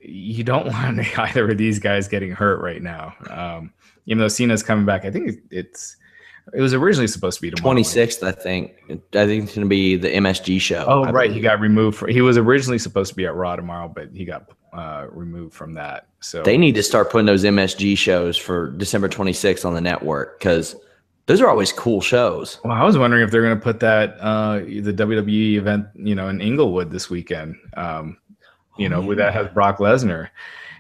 you don't want either of these guys getting hurt right now. Even though Cena's coming back, I think it was originally supposed to be tomorrow. 26th, I think. I think it's going to be the MSG show. Oh, right. He got removed. He was originally supposed to be at Raw tomorrow, but he got removed from that. So they need to start putting those MSG shows for December 26th on the network, because those are always cool shows. Well, I was wondering if they're going to put that the WWE event, in Inglewood this weekend. Where that has Brock Lesnar,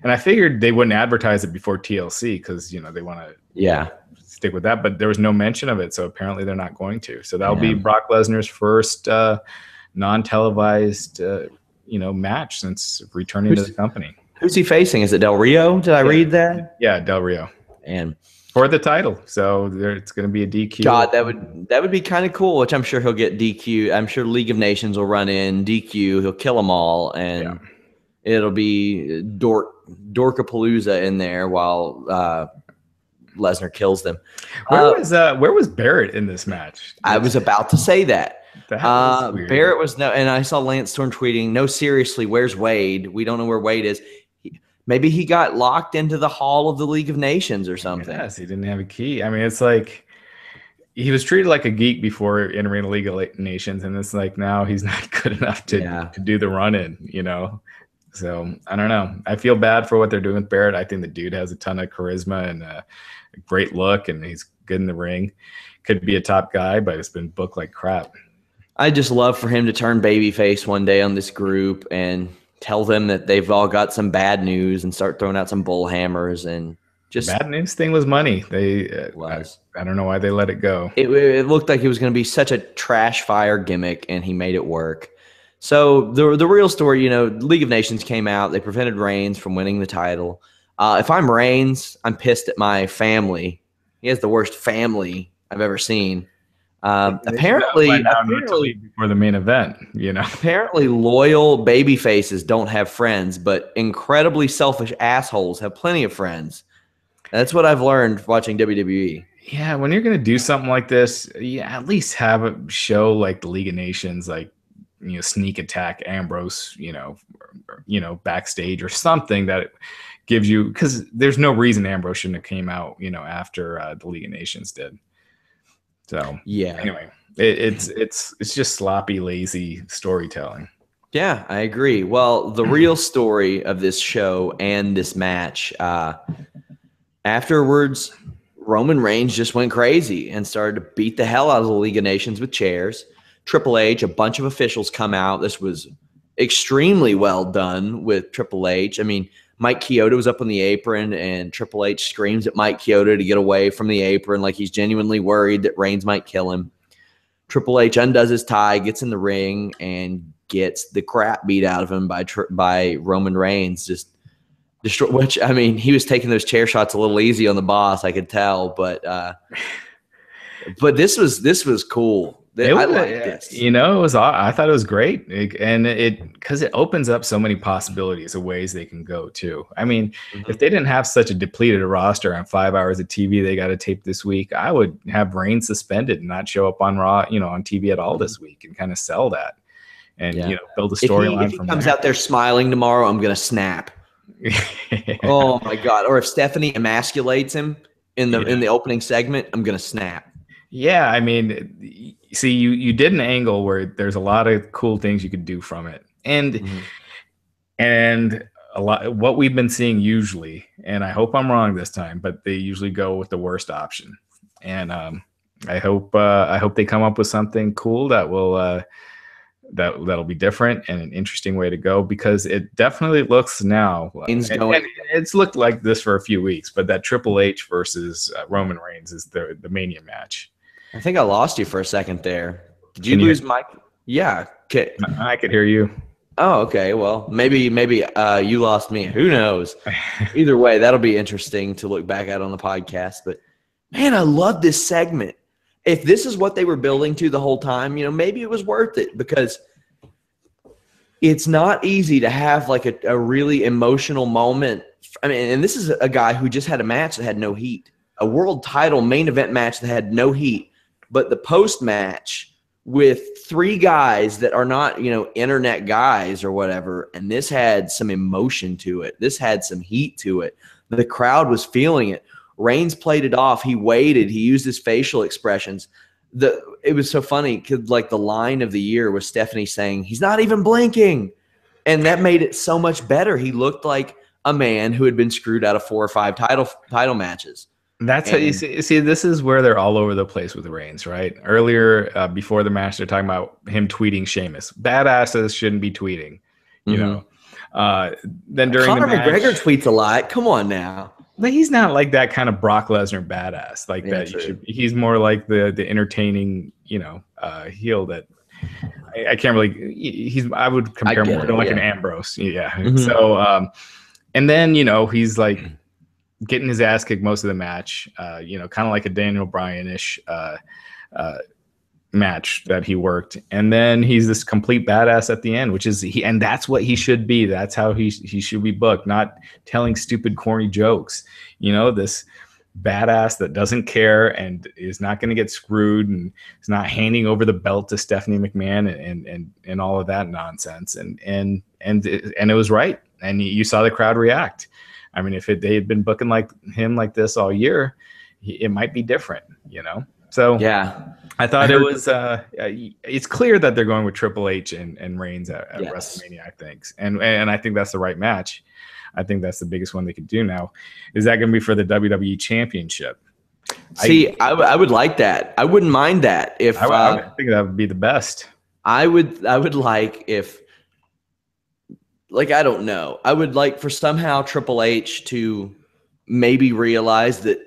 and I figured they wouldn't advertise it before TLC because they want to stick with that, but there was no mention of it, so apparently they're not going to. So that'll be Brock Lesnar's first non-televised match since returning to the company. Who's he facing? Is it Del Rio? Did I read that? Yeah, Del Rio, and for the title. So it's going to be a DQ. God, that would be kind of cool. Which I'm sure he'll get DQ. I'm sure League of Nations will run in DQ. He'll kill them all, and it'll be Dorkapalooza in there while Lesnar kills them. Where was Barrett in this match? I was about to say that. Barrett was and I saw Lance Storm tweeting, "No, seriously, where's Wade? We don't know where Wade is." Maybe he got locked into the Hall of the League of Nations or something. Yes, he didn't have a key. I mean, it's like he was treated like a geek before entering the League of Nations, and it's like now he's not good enough to do the run-in, So I don't know. I feel bad for what they're doing with Barrett. I think the dude has a ton of charisma and a great look, and he's good in the ring. Could be a top guy, but it's been booked like crap. I just love for him to turn babyface one day on this group and tell them that they've all got some bad news and start throwing out some bull hammers. And just bad news thing was money. I don't know why they let it go. It looked like it was going to be such a trash fire gimmick, and he made it work. So the real story, League of Nations came out. They prevented Reigns from winning the title. If I'm Reigns, I'm pissed at my family. He has the worst family I've ever seen. Apparently before the main event, apparently loyal baby faces don't have friends, but incredibly selfish assholes have plenty of friends. That's what I've learned watching WWE. Yeah, when you're going to do something like this, at least have a show like the League of Nations, like sneak attack Ambrose, backstage or something that gives you, because there's no reason Ambrose shouldn't have came out, after the League of Nations did. So anyway, it's just sloppy, lazy storytelling. Yeah, I agree. Well, the real story of this show and this match, afterwards, Roman Reigns just went crazy and started to beat the hell out of the League of Nations with chairs. Triple H, a bunch of officials come out. This was extremely well done with Triple H. I mean, Mike Chioda was up on the apron, and Triple H screams at Mike Chioda to get away from the apron like he's genuinely worried that Reigns might kill him. Triple H undoes his tie, gets in the ring, and gets the crap beat out of him by Roman Reigns. Just destroy. Which, I mean, he was taking those chair shots a little easy on the boss, I could tell, but But this was cool. I like this. You know, I thought it was great, because it opens up so many possibilities of ways they can go too. I mean, if they didn't have such a depleted roster on 5 hours of TV they got to tape this week, I would have Reigns suspended and not show up on Raw, on TV at all this week, and kind of sell that, and build a storyline. If he comes out there smiling tomorrow, I'm gonna snap. Oh my God! Or if Stephanie emasculates him in the opening segment, I'm gonna snap. Yeah, I mean, see, you did an angle where there's a lot of cool things you could do from it, and a lot what we've been seeing usually, and I hope I'm wrong this time, but they usually go with the worst option, and I hope they come up with something cool that will that'll be different and an interesting way to go, because it definitely looks now, and it's looked like this for a few weeks, but that Triple H versus Roman Reigns is the Mania match. I think I lost you for a second there. Did you lose Mike? Yeah. Okay. I could hear you. Oh, okay. Well, maybe you lost me. Who knows? Either way, that'll be interesting to look back at on the podcast. But man, I love this segment. If this is what they were building to the whole time, maybe it was worth it, because it's not easy to have like a really emotional moment. I mean, and this is a guy who just had a match that had no heat, a world title main event match that had no heat. But the post match with 3 guys that are not, internet guys or whatever, and this had some emotion to it. This had some heat to it. The crowd was feeling it. Reigns played it off. He waited. He used his facial expressions. It was so funny because like the line of the year was Stephanie saying, "He's not even blinking," and that made it so much better. He looked like a man who had been screwed out of 4 or 5 title matches. That's how you see. This is where they're all over the place with Reigns, right? Earlier, before the match, they're talking about him tweeting Sheamus. Badasses shouldn't be tweeting, you know. Then during Conor the match, McGregor tweets a lot. Come on now. But he's not like that kind of Brock Lesnar badass like that. He's more like the entertaining, heel that I can't really. I would compare more to like an Ambrose. Yeah. So, and then he's like getting his ass kicked most of the match, kind of like a Daniel Bryan-ish match that he worked. And then he's this complete badass at the end, which is and that's what he should be. That's how he should be booked, not telling stupid, corny jokes. This badass that doesn't care and is not going to get screwed and is not handing over the belt to Stephanie McMahon and all of that nonsense. And it was right. And you saw the crowd react. I mean, if they had been booking like him like this all year, it might be different, So yeah, I thought it was. It's clear that they're going with Triple H and Reigns at WrestleMania. I think, and I think that's the right match. I think that's the biggest one they could do now. Is that going to be for the WWE Championship? See, I would like that. I wouldn't mind that if I think that would be the best. I would like if. Like, I don't know. I would like for somehow Triple H to maybe realize that,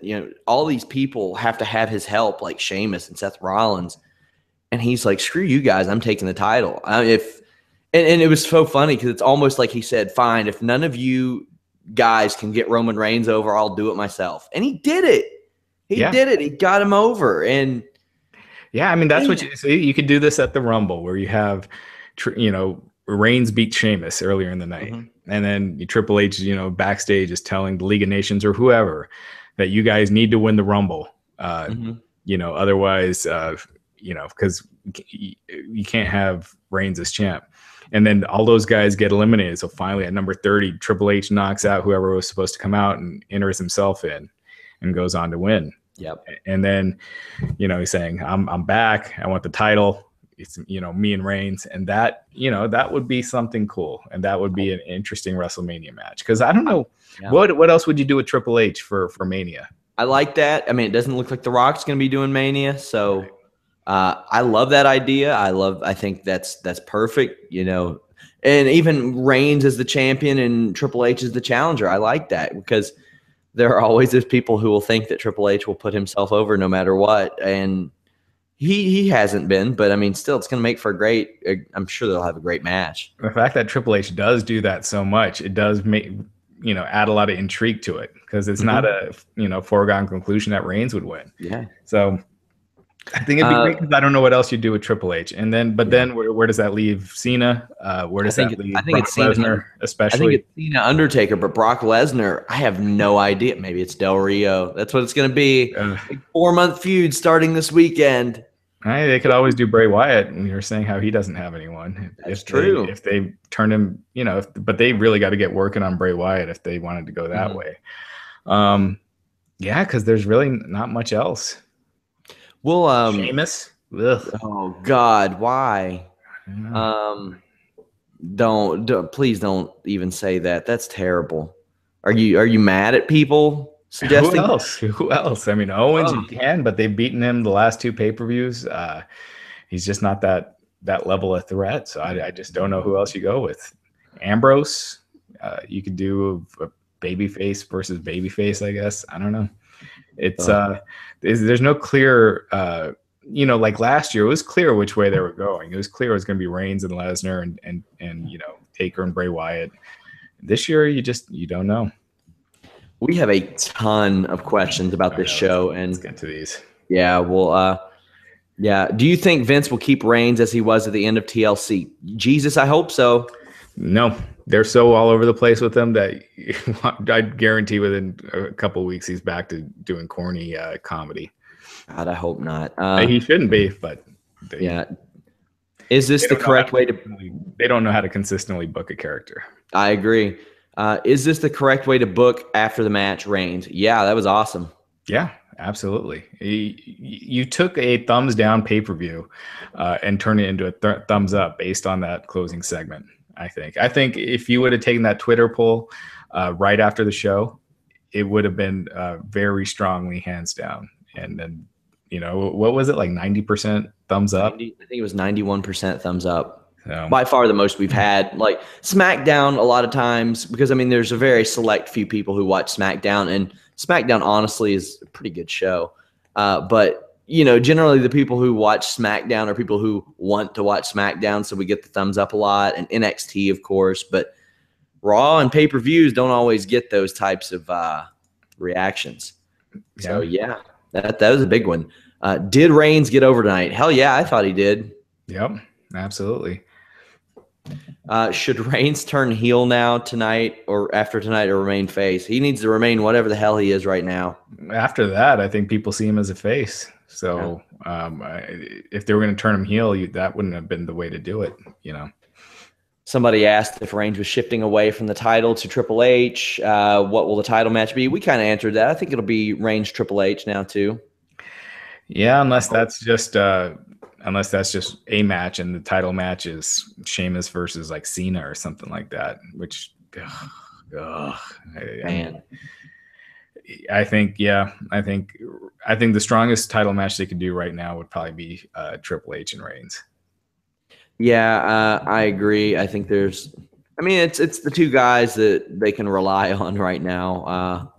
all these people have to have his help, like Sheamus and Seth Rollins. And he's like, screw you guys. I'm taking the title. And it was so funny because it's almost like he said, fine, if none of you guys can get Roman Reigns over, I'll do it myself. And he did it. He did it. He got him over. And yeah, I mean, that's what you could do this at the Rumble where you have, Reigns beat Sheamus earlier in the night. And then Triple H, backstage is telling the League of Nations or whoever that you guys need to win the Rumble. Otherwise, because you can't have Reigns as champ. And then all those guys get eliminated. So finally at number 30, Triple H knocks out whoever was supposed to come out and enters himself in and goes on to win. Yep. And then, he's saying, I'm back. I want the title. It's, me and Reigns, and that, that would be something cool. And that would be an interesting WrestleMania match. Cause I don't know what else would you do with Triple H for Mania? I like that. I mean, it doesn't look like The Rock's going to be doing Mania. So I love that idea. I think that's perfect, and even Reigns as the champion and Triple H as the challenger. I like that because there are always those people who will think that Triple H will put himself over no matter what. And he hasn't been, but I mean, still, it's going to make for a great. I'm sure they'll have a great match. The fact that Triple H does do that so much, it does make add a lot of intrigue to it because it's not a foregone conclusion that Reigns would win. Yeah. So I think it'd be great because I don't know what else you do with Triple H, and then then where does that leave Cena? Where does that leave Brock Lesnar, especially? I think it's Cena, Undertaker, but Brock Lesnar, I have no idea. Maybe it's Del Rio. That's what it's going to be. A 4-month feud starting this weekend. They could always do Bray Wyatt, and you're saying how he doesn't have anyone. That's true. If they turn him, but they really got to get working on Bray Wyatt if they wanted to go that way. Yeah, because there's really not much else. Well, Sheamus. Oh God, why? Please don't even say that. That's terrible. Are you mad at people suggesting? Who else? I mean, Owens you can, but they've beaten him the last 2 pay-per-views. He's just not that level of threat. So I just don't know who else you go with. Ambrose, you could do a babyface versus babyface, I guess. I don't know. It's there's no clear like last year it was clear which way they were going. It was clear it was going to be Reigns and Lesnar and Taker and Bray Wyatt. This year you don't know. We have a ton of questions about this show, and let's get to these. Yeah, well, do you think Vince will keep Reigns as he was at the end of TLC? Jesus, I hope so. No, they're so all over the place with him that I guarantee within a couple of weeks he's back to doing corny comedy. God, I hope not. He shouldn't be, but is this the correct way to? They don't know how to consistently book a character. I agree. Is this the correct way to book after the match Reigns? Yeah, that was awesome. Yeah, absolutely. You took a thumbs down pay-per-view and turned it into a thumbs up based on that closing segment. I think if you would have taken that Twitter poll right after the show, it would have been very strongly hands down. And then, what was it, like 90% thumbs up? 90, I think it was 91% thumbs up. By far the most we've had. Like Smackdown, a lot of times, because there's a very select few people who watch Smackdown, and Smackdown honestly is a pretty good show. But generally the people who watch SmackDown are people who want to watch SmackDown, so we get the thumbs up a lot, and NXT, of course. But Raw and pay-per-views don't always get those types of reactions. Yeah. So, that was a big one. Did Reigns get over tonight? Hell yeah, I thought he did. Yep, absolutely. Should Reigns turn heel now tonight or after tonight or remain face? He needs to remain whatever the hell he is right now. After that, I think people see him as a face. So if they were going to turn him heel, that wouldn't have been the way to do it, Somebody asked if Reigns was shifting away from the title to Triple H. What will the title match be? We kind of answered that. I think it'll be Reigns Triple H now too. Yeah, unless that's just a match and the title match is Sheamus versus like Cena or something like that, which man. I think the strongest title match they could do right now would probably be Triple H and Reigns. Yeah, I agree. I think it's the two guys that they can rely on right now.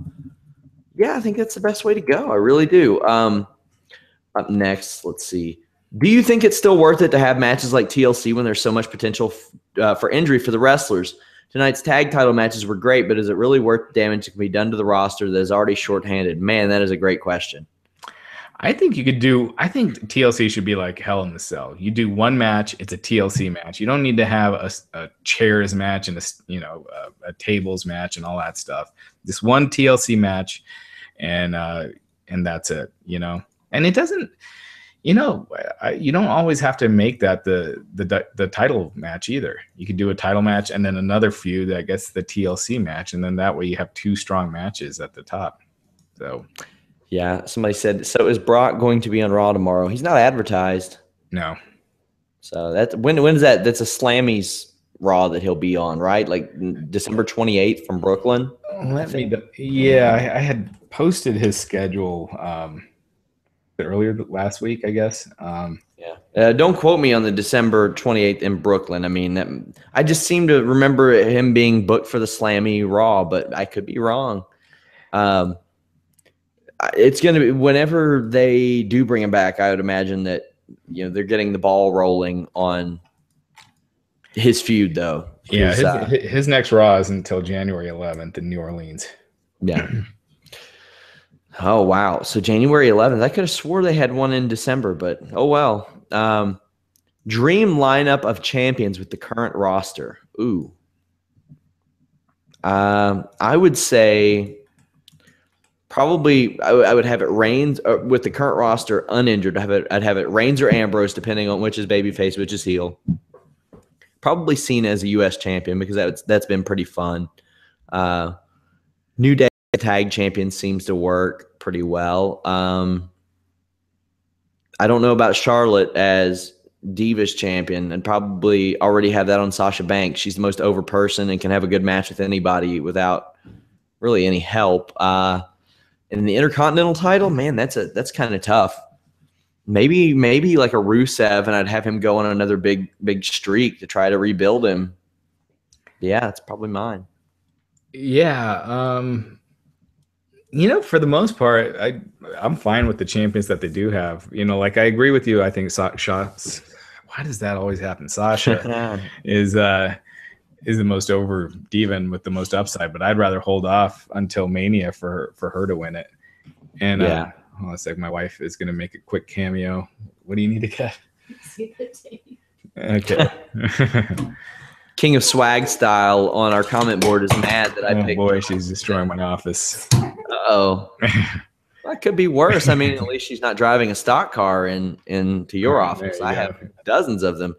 I think that's the best way to go. I really do. Up next, let's see. Do you think it's still worth it to have matches like TLC when there's so much potential for injury for the wrestlers? Tonight's tag title matches were great, but is it really worth the damage that can be done to the roster that is already shorthanded? Man, that is a great question. I think TLC should be like Hell in the Cell. You do one match, it's a TLC match. You don't need to have a chairs match and a tables match and all that stuff. This one TLC match, and that's it. And it doesn't. You don't always have to make that the title match either. You could do a title match and then another feud that gets the TLC match, and then that way you have 2 strong matches at the top. So, yeah, somebody said, so is Brock going to be on Raw tomorrow? He's not advertised. No. So that's when is that? That's a Slammy's Raw that he'll be on, right? Like December 28th from Brooklyn. I had posted his schedule earlier last week, I guess. Don't quote me on the December 28th in Brooklyn. I just seem to remember him being booked for the Slammy Raw, but I could be wrong. It's going to be whenever they do bring him back. I would imagine that they're getting the ball rolling on his feud, though. Yeah, his next Raw is until January 11th in New Orleans. Yeah. Oh, wow. So January 11th. I could have swore they had one in December, but oh well. Dream lineup of champions with the current roster. Ooh. I would say probably I would have it Reigns with the current roster uninjured. I'd have it Reigns or Ambrose, depending on which is babyface, which is heel. Probably seen as a U.S. champion because that's been pretty fun. New Day tag champion seems to work pretty well. I don't know about Charlotte as Divas champion, and probably already have that on Sasha Banks. She's the most over person and can have a good match with anybody without really any help. And the Intercontinental title, man, that's kind of tough. Maybe like a Rusev, and I'd have him go on another big streak to try to rebuild him. Yeah, that's probably mine. Yeah, for the most part, I'm fine with the champions that they do have. Like I agree with you. I think shots. Why does that always happen? Sasha is the most over diva and with the most upside, but I'd rather hold off until Mania for her to win it. And hold on a sec, my wife is going to make a quick cameo. What do you need to get? Okay. King of Swag Style on our comment board is mad that I picked. Oh boy, she's destroying my office. Oh, that could be worse. I mean, at least she's not driving a stock car into your office. I have dozens of them.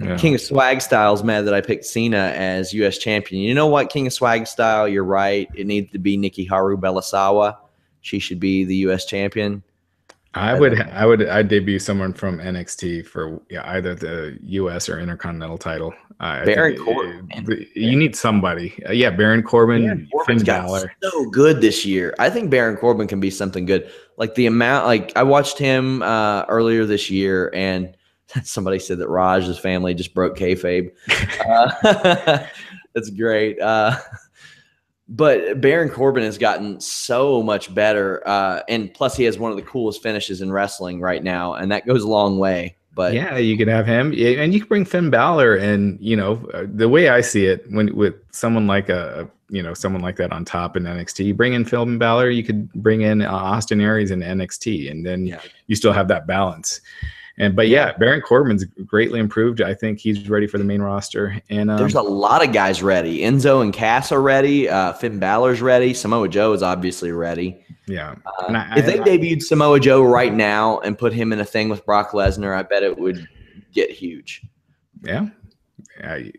Yeah. King of Swag Style is mad that I picked Cena as U.S. champion. You know what, King of Swag Style, you're right. It needs to be Nikki Haru Belasawa. She should be the U.S. champion. I'd debut someone from NXT for either the U.S. or Intercontinental title. Baron Corbin. You need somebody. Baron Corbin. Finn Balor. So good this year. I think Baron Corbin can be something good. Like the amount, like I watched him earlier this year, and somebody said that Raj's family just broke kayfabe. That's great. But Baron Corbin has gotten so much better, and plus he has one of the coolest finishes in wrestling right now, and that goes a long way. But yeah, you could have him, and you can bring Finn Balor, and the way I see it, with someone like someone like that on top in NXT, you bring in Finn Balor, you could bring in Austin Aries in NXT, and then you still have that balance. But Baron Corbin's greatly improved. I think he's ready for the main roster. And there's a lot of guys ready. Enzo and Cass are ready. Finn Balor's ready. Samoa Joe is obviously ready. Yeah. If they debuted Samoa Joe right now and put him in a thing with Brock Lesnar, I bet it would get huge. Yeah. I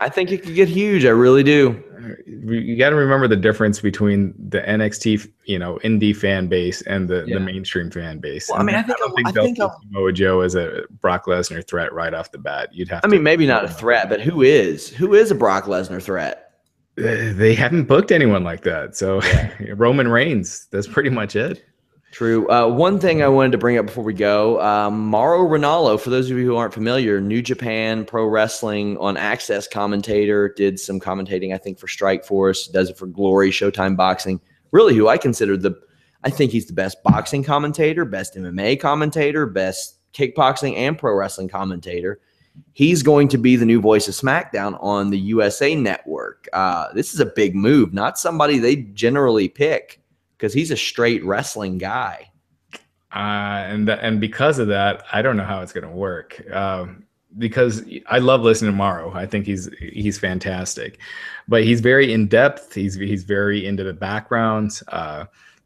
think it could get huge. I really do. You got to remember the difference between the NXT, indie fan base and the mainstream fan base. Well, I mean, I think Samoa Joe is a Brock Lesnar threat right off the bat. You'd have. Maybe not a threat, but who is a Brock Lesnar threat? They haven't booked anyone like that. So Roman Reigns. That's pretty much it. True. One thing I wanted to bring up before we go, Mauro Ranallo, for those of you who aren't familiar, New Japan Pro Wrestling on Access commentator, did some commentating, I think, for Strikeforce, does it for Glory, Showtime Boxing. Really, who I consider I think he's the best boxing commentator, best MMA commentator, best kickboxing and pro wrestling commentator. He's going to be the new voice of SmackDown on the USA Network. This is a big move, not somebody they generally pick, because he's a straight wrestling guy. And because of that, I don't know how it's going to work. Because I love listening to Mauro. I think he's fantastic, but he's very in depth. He's very into the backgrounds.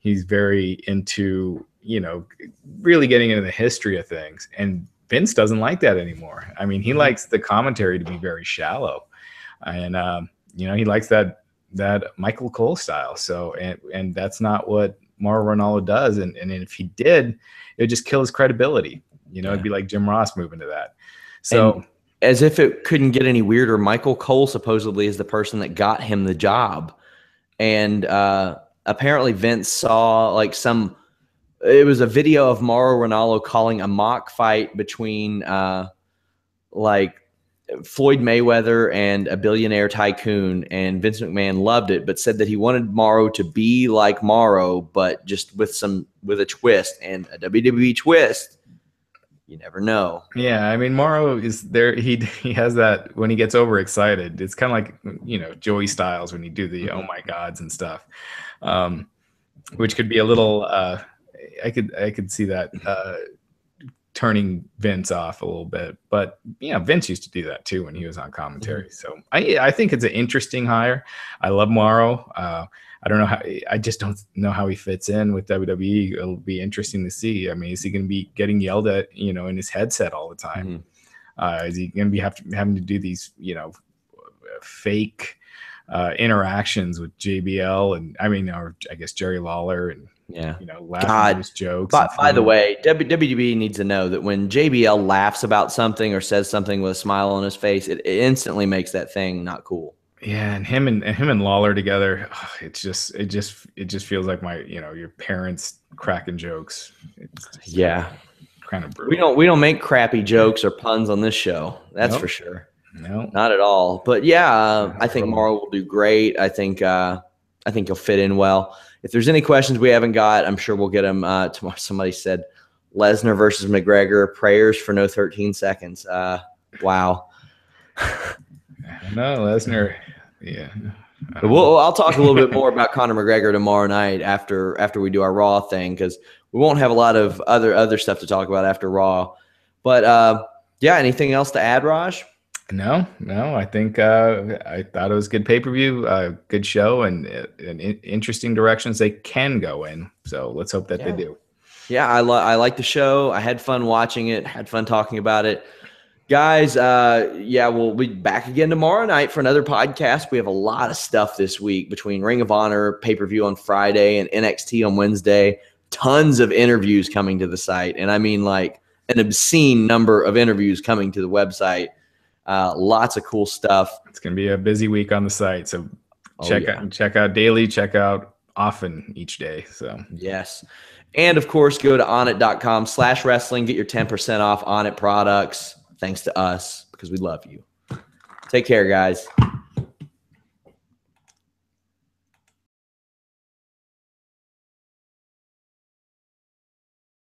He's very into really getting into the history of things. And Vince doesn't like that anymore. I mean, he likes the commentary to be very shallow, and he likes that Michael Cole style. So, and that's not what Mauro Ranallo does. And if he did, it would just kill his credibility. It'd be like Jim Ross moving to that. So, and as if it couldn't get any weirder, Michael Cole supposedly is the person that got him the job. And apparently Vince saw it was a video of Mauro Ranallo calling a mock fight between Floyd Mayweather and a billionaire tycoon, and Vince McMahon loved it, but said that he wanted Mauro to be like Mauro, but just with a twist, and a WWE twist. You never know. Yeah, I mean, Mauro is there. He has that when he gets overexcited. It's kind of like Joey Styles when you do the oh my gods and stuff. which could be a little. I could see that turning Vince off a little bit, but Vince used to do that too when he was on commentary. Mm-hmm. So I think it's an interesting hire. I love Morrow. I don't know how. I just don't know how he fits in with WWE. It'll be interesting to see. I mean, is he going to be getting yelled at, in his headset all the time? Mm-hmm. Is he going to be having to do these, fake interactions with JBL and or I guess Jerry Lawler and laughing at his jokes. By the way, WWE needs to know that when JBL laughs about something or says something with a smile on his face, it instantly makes that thing not cool. Yeah, and him and Lawler together, it just feels like your parents cracking jokes. It's kind of brutal. We don't make crappy jokes or puns on this show. That's for sure. No, not at all. But I think Morrow will do great. I think he'll fit in well. If there's any questions we haven't got, I'm sure we'll get them tomorrow. Somebody said Lesnar versus McGregor, prayers for no 13 seconds. Wow. No, Lesnar. Yeah. I'll talk a little bit more about Conor McGregor tomorrow night after we do our Raw thing, because we won't have a lot of other stuff to talk about after Raw. But anything else to add, Raj? No. I think I thought it was a good pay-per-view, good show, and interesting directions they can go in. So let's hope that they do. Yeah, I like the show. I had fun watching it. Had fun talking about it. Guys, we'll be back again tomorrow night for another podcast. We have a lot of stuff this week between Ring of Honor pay-per-view on Friday and NXT on Wednesday. Tons of interviews coming to the site. And I mean like an obscene number of interviews coming to the website. Lots of cool stuff. It's going to be a busy week on the site. So check out daily, check out often each day. So yes. And of course, go to onnit.com/wrestling. Get your 10% off Onnit products. Thanks to us, because we love you. Take care, guys.